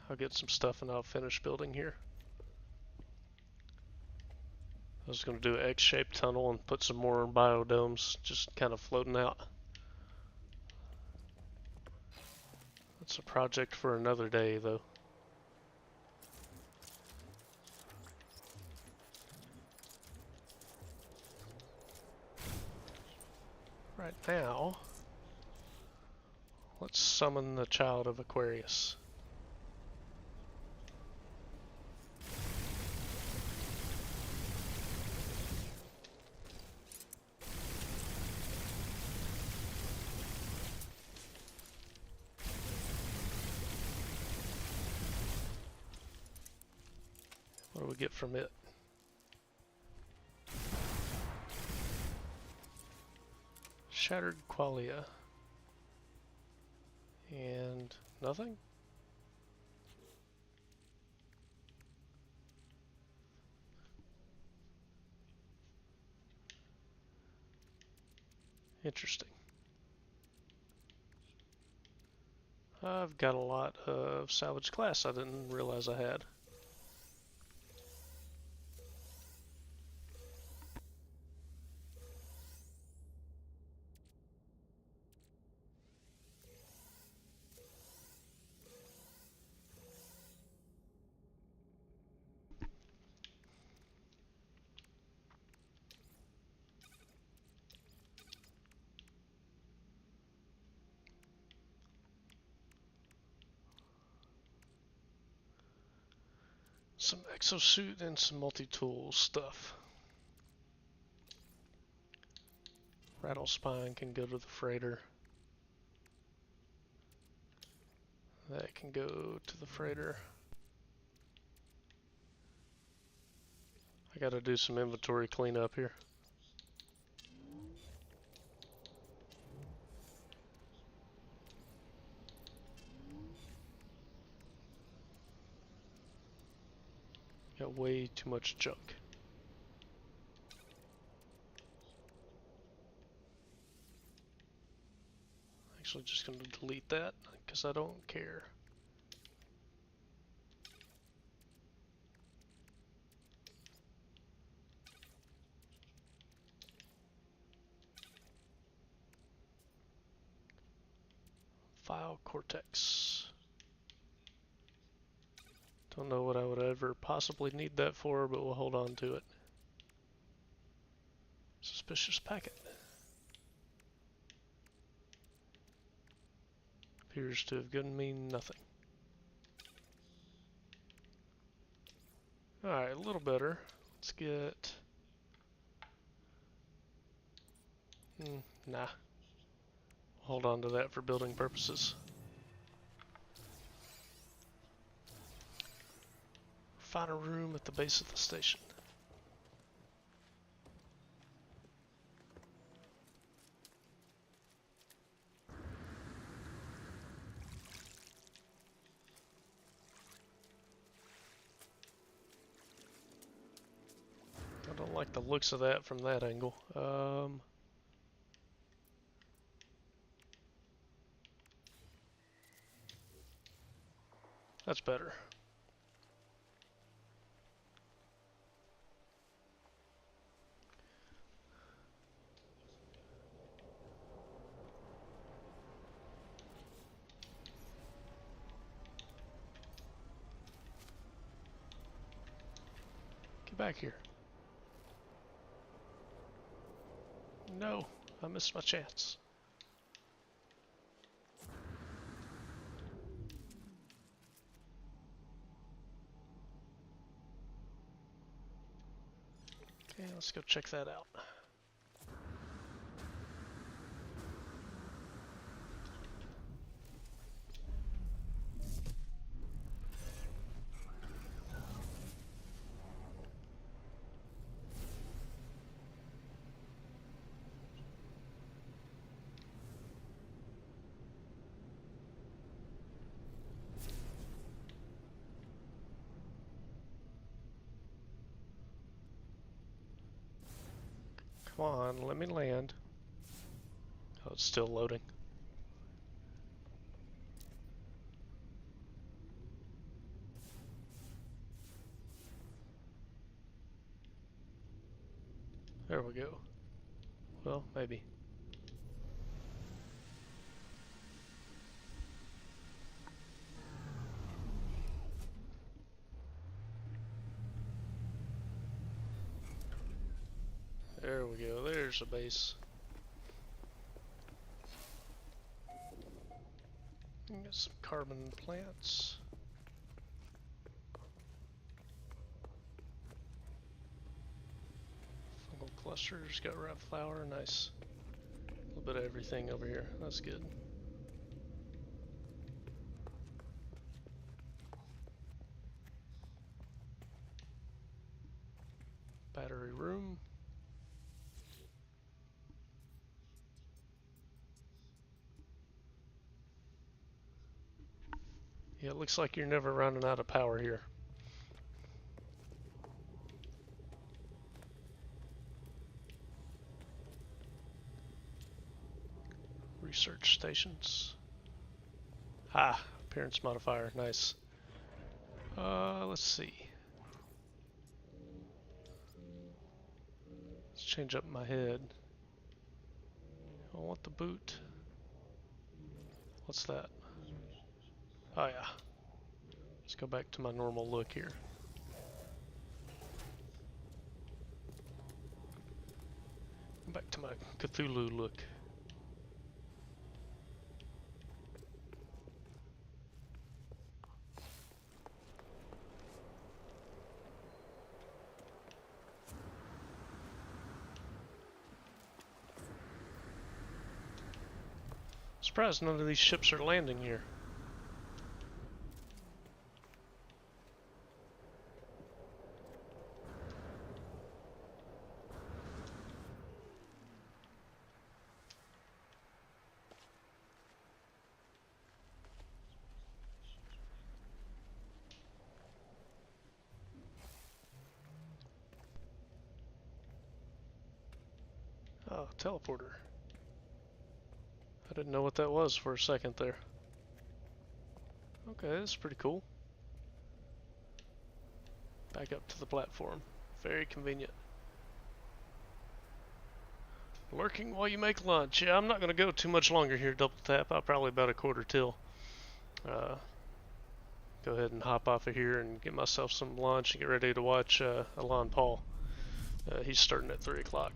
I'll get some stuff and I'll finish building here. I was going to do an X-shaped tunnel and put some more biodomes just kind of floating out. That's a project for another day, though. Right now, let's summon the child of Aquarius. What do we get from it? Shattered qualia. And nothing? Interesting. I've got a lot of salvage glass I didn't realize I had. Some exosuit and some multi-tool stuff. Rattle spine can go to the freighter. That can go to the freighter. I gotta do some inventory cleanup here. Got way too much junk. Actually just gonna delete that because I don't care. File cortex. Don't know what I would ever possibly need that for, but we'll hold on to it. Suspicious packet. Appears to have given me nothing. Alright, a little better. Let's get... nah. Hold on to that for building purposes. Find a room at the base of the station. I don't like the looks of that from that angle. That's better. Get back here. No, I missed my chance. Yeah, let's go check that out. Come on, let me land. Oh, it's still loading. There we go. Well, maybe. There we go. There's a base. Got some carbon plants. Fungal clusters. Got red flower. Nice. A little bit of everything over here. That's good. Battery room. Yeah, it looks like you're never running out of power here. Research stations. Ah, appearance modifier. Nice. Let's see. Let's change up my head. I want the boot. What's that? Oh yeah. Let's go back to my normal look here. Back to my Cthulhu look. Surprised none of these ships are landing here. Oh, teleporter. I didn't know what that was for a second there. Okay, that's pretty cool. Back up to the platform. Very convenient. Lurking while you make lunch. Yeah, I'm not going to go too much longer here, double tap. I'll probably about a quarter till. Go ahead and hop off of here and get myself some lunch and get ready to watch Alon Paul. He's starting at 3 o'clock.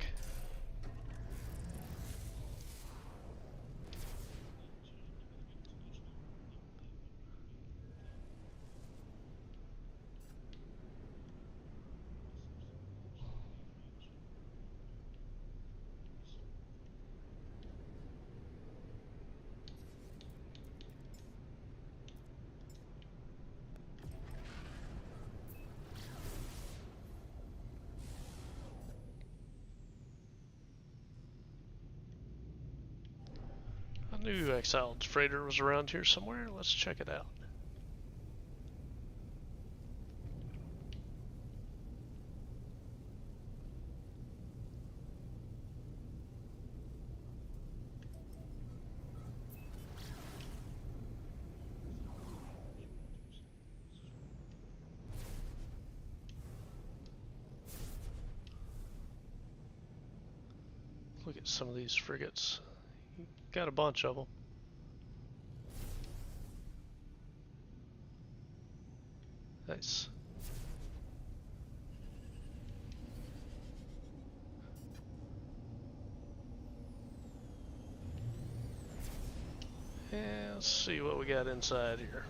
I knew Exiled Freighter was around here somewhere. Let's check it out. Look at some of these frigates. Got a bunch of them. Nice. Yeah, let's see what we got inside here.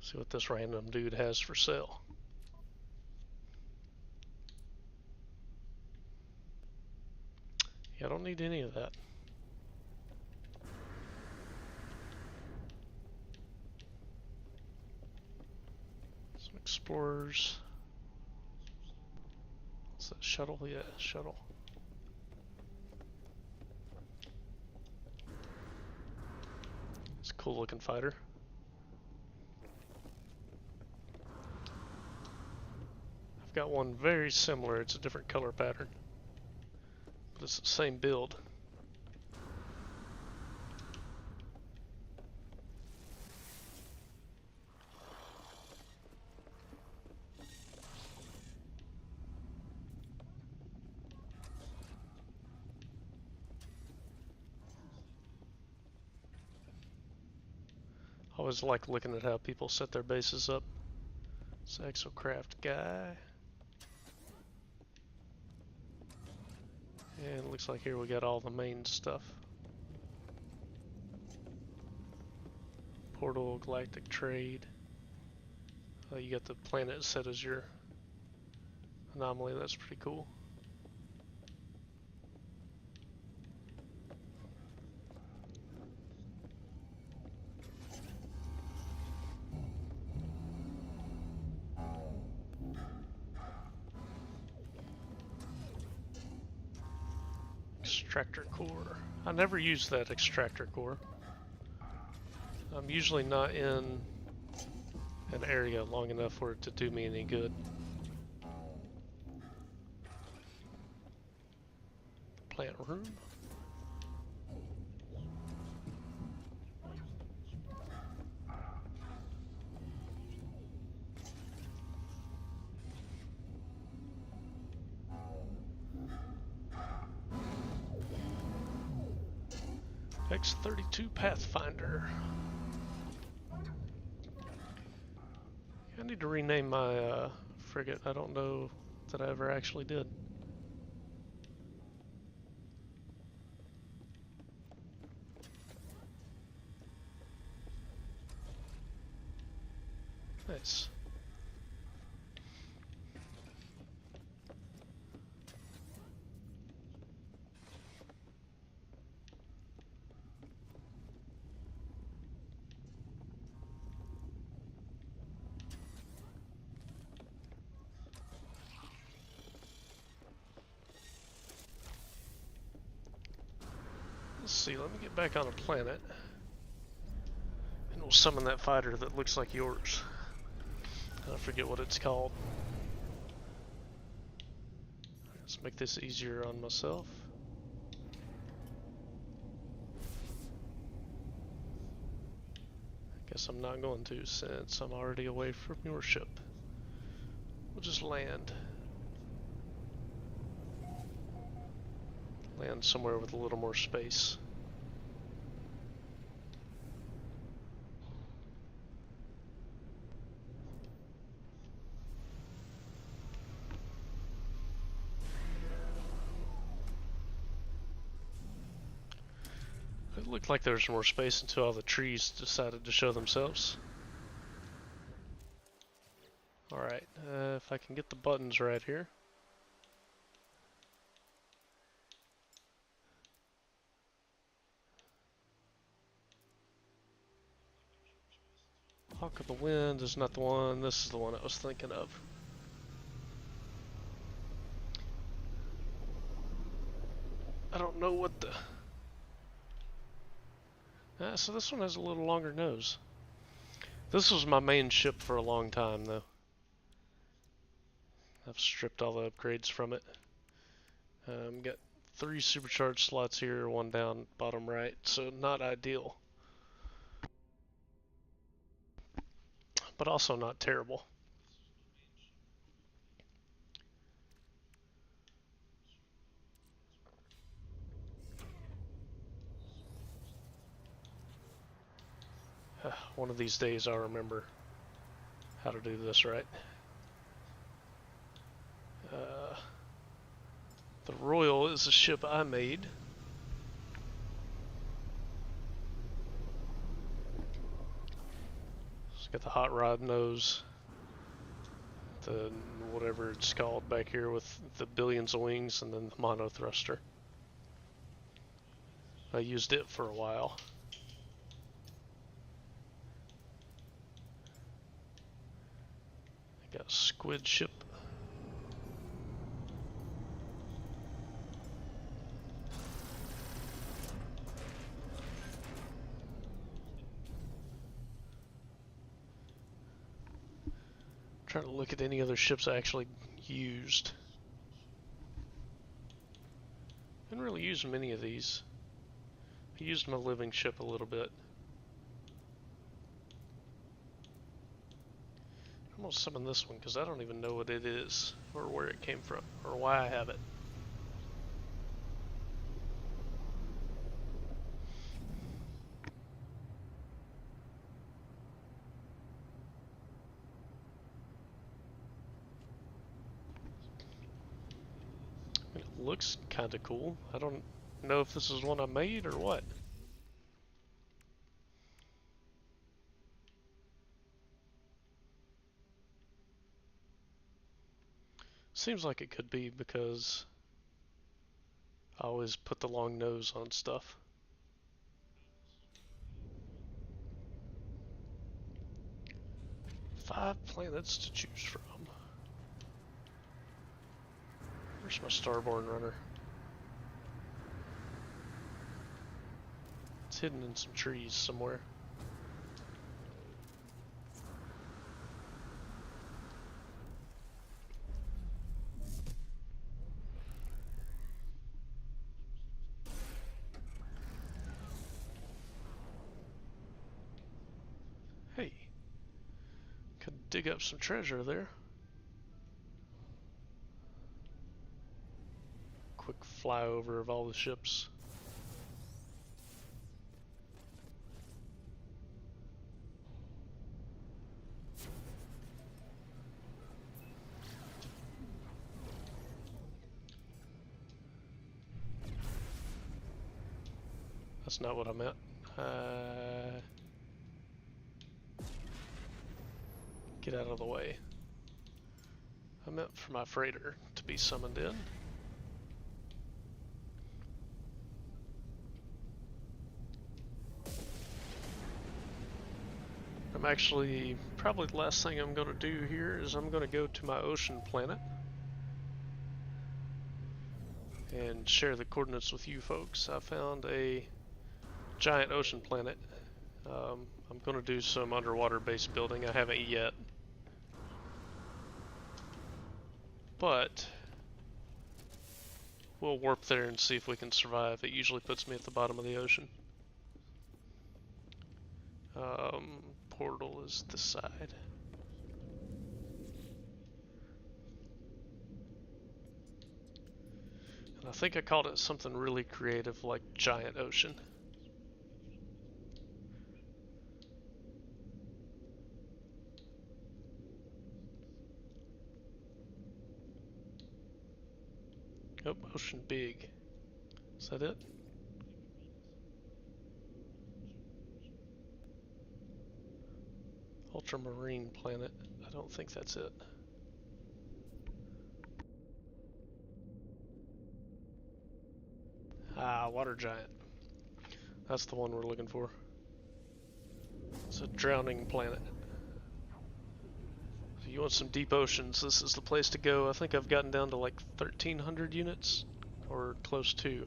See what this random dude has for sale. Yeah, I don't need any of that. Some explorers. What's that, shuttle? Yeah, shuttle. It's a cool looking fighter. I've got one very similar, it's a different color pattern. But it's the same build. I always like looking at how people set their bases up. It's Exocraft guy. And it looks like here we got all the main stuff. Portal, Galactic Trade. You got the planet set as your anomaly, that's pretty cool. Extractor core. I never use that extractor core. I'm usually not in an area long enough for it to do me any good. Plant room. X-32 Pathfinder. I need to rename my frigate. I don't know that I ever actually did. Nice. Let's see, let me get back on a planet. And we'll summon that fighter that looks like yours. I forget what it's called. Let's make this easier on myself. Guess I'm not going to, since I'm already away from your ship. We'll just land. Land somewhere with a little more space. It looked like there was more space until all the trees decided to show themselves. Alright, if I can get the buttons right here. Hawk of the Wind is not the one, this is the one I was thinking of. I don't know what the... so this one has a little longer nose. This was my main ship for a long time though. I've stripped all the upgrades from it. Got 3 supercharged slots here, 1 down bottom right, so not ideal. But also not terrible. One of these days I'll remember how to do this right. The Royal is a ship I made. It's Got the hot rod nose, the whatever it's called back here with the billions of wings, and then the mono thruster. I used it for a while. I got a squid ship. Trying to look at any other ships I actually used. Didn't really use many of these. I used my living ship a little bit. I'm gonna summon this one because I don't even know what it is or where it came from or why I have it. It looks kind of cool. I don't know if this is one I made or what. Seems like it could be because I always put the long nose on stuff. Five planets to choose from. Where's my Starborn runner? It's hidden in some trees somewhere. Hey, could dig up some treasure there. Quick flyover of all the ships. That's not what I meant. Get out of the way. I meant for my freighter to be summoned in. I'm actually, probably the last thing I'm going to do here is I'm going to go to my ocean planet and share the coordinates with you folks. I found a giant ocean planet. I'm going to do some underwater base building. I haven't yet. But we'll warp there and see if we can survive. It usually puts me at the bottom of the ocean. Portal is this side. And I think I called it something really creative like Giant Ocean. Oh, Ocean Big. Is that it? Ultramarine planet. I don't think that's it. Ah, Water Giant. That's the one we're looking for. It's a drowning planet. If you want some deep oceans, this is the place to go. I think I've gotten down to like 1,300 units, or close to.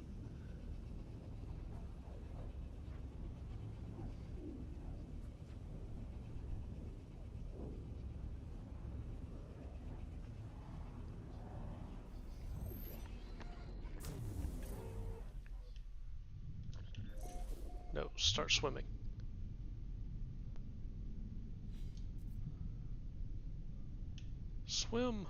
No, start swimming. Swim.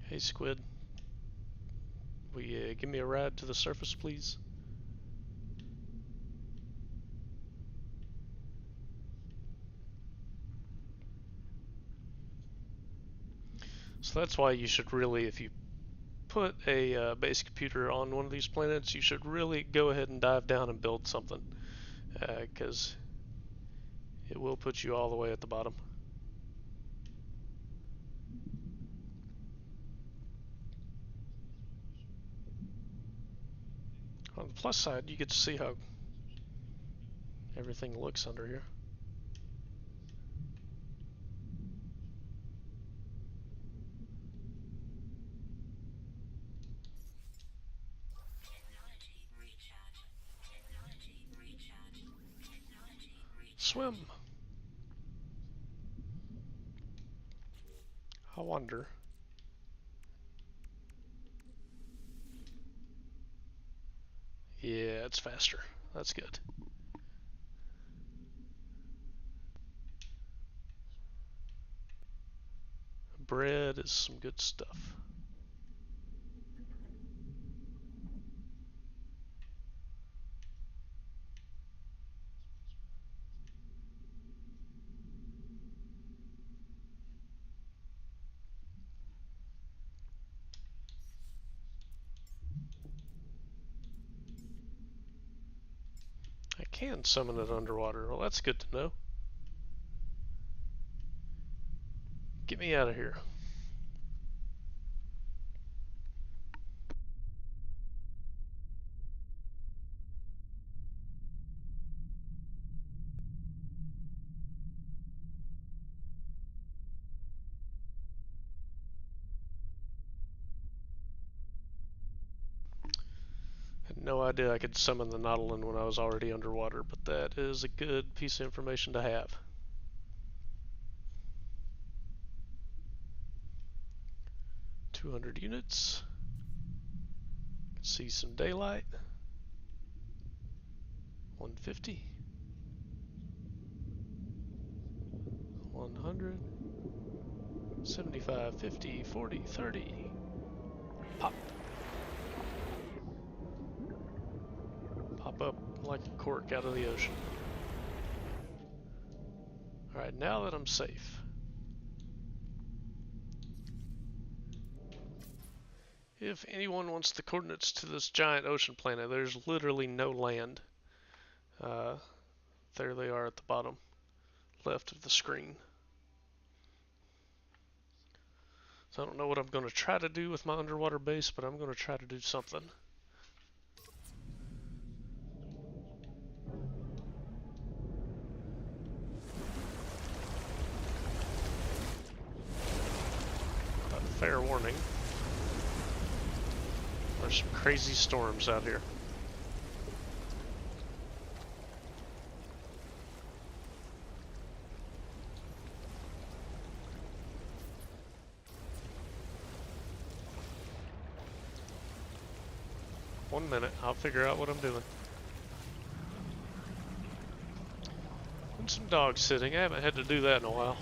Hey Squid, will you give me a ride to the surface, please? So that's why you should really, if you put a base computer on one of these planets, you should really go ahead and dive down and build something, because it will put you all the way at the bottom. On the plus side, you get to see how everything looks under here. Swim. I wonder. Yeah, it's faster. That's good. Bread is some good stuff. I can summon it underwater. Well, that's good to know. Get me out of here. Had no idea I could summon the Nautilin when I was already underwater, but that is a good piece of information to have. .200 units. See some daylight. 150. 100. 75, 50, 40, 30. Pop. Pop up like a cork out of the ocean. Alright, now that I'm safe. If anyone wants the coordinates to this giant ocean planet, there's literally no land. There they are at the bottom left of the screen. So I don't know what I'm going to try to do with my underwater base, but I'm going to try to do something. But fair warning. There's some crazy storms out here. One minute, I'll figure out what I'm doing. And some dog sitting. I haven't had to do that in a while.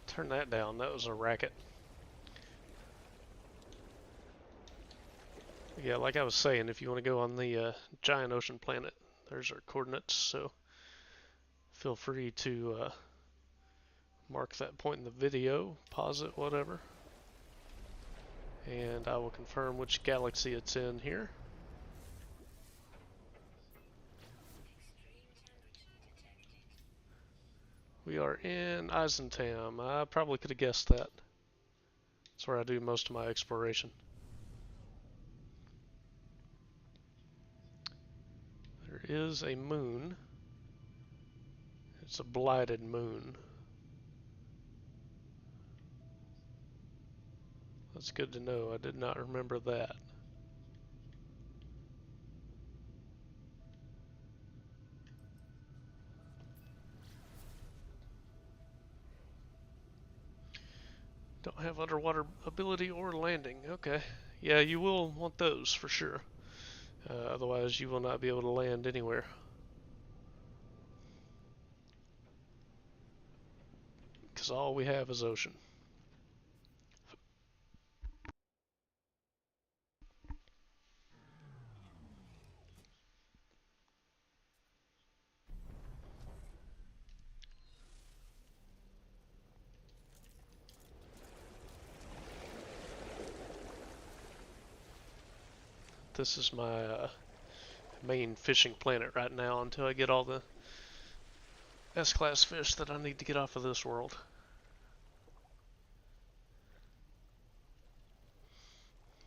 Turn that down. That was a racket. Yeah, like I was saying, if you want to go on the giant ocean planet, there's our coordinates, so feel free to mark that point in the video, pause it, whatever. And I will confirm which galaxy it's in here. We are in Eisentam. I probably could have guessed that. That's where I do most of my exploration. There is a moon. It's a blighted moon. That's good to know. I did not remember that. Don't have underwater ability or landing. Okay. Yeah, you will want those for sure. Otherwise, you will not be able to land anywhere. because all we have is ocean. This is my main fishing planet right now until I get all the S-class fish that I need to get off of this world.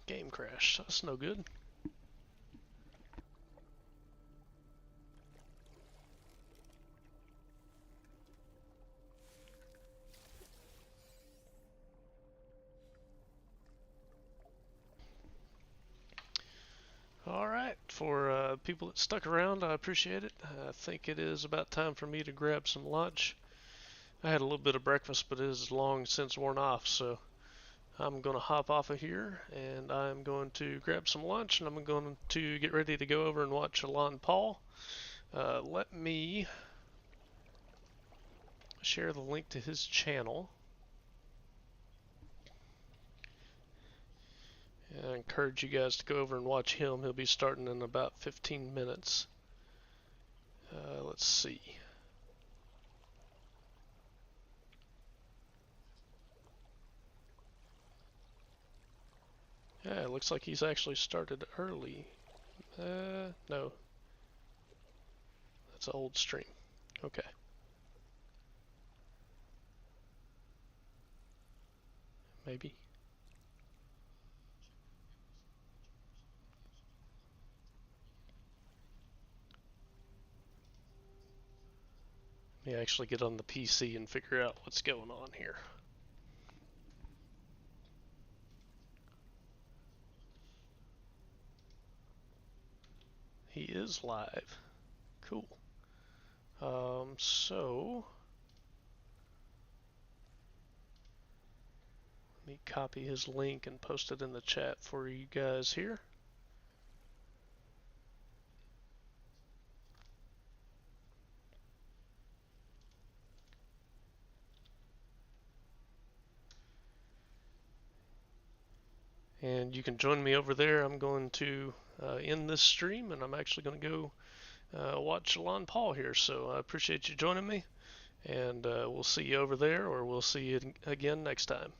Game crash. That's no good. Alright, for people that stuck around, I appreciate it. I think it is about time for me to grab some lunch. I had a little bit of breakfast, but it is long since worn off, so I'm going to hop off of here, and I'm going to grab some lunch, and I'm going to get ready to go over and watch Alon Paul. Let me share the link to his channel. I encourage you guys to go over and watch him. He'll be starting in about 15 minutes. Let's see. Yeah, it looks like he's actually started early. No. That's an old stream. Okay. Maybe. Let me actually get on the PC and figure out what's going on here. He is live. Cool. So let me copy his link and post it in the chat for you guys here. And you can join me over there. I'm going to end this stream, and I'm actually going to go watch Alon Paul here. So I appreciate you joining me, and we'll see you over there, or we'll see you again next time.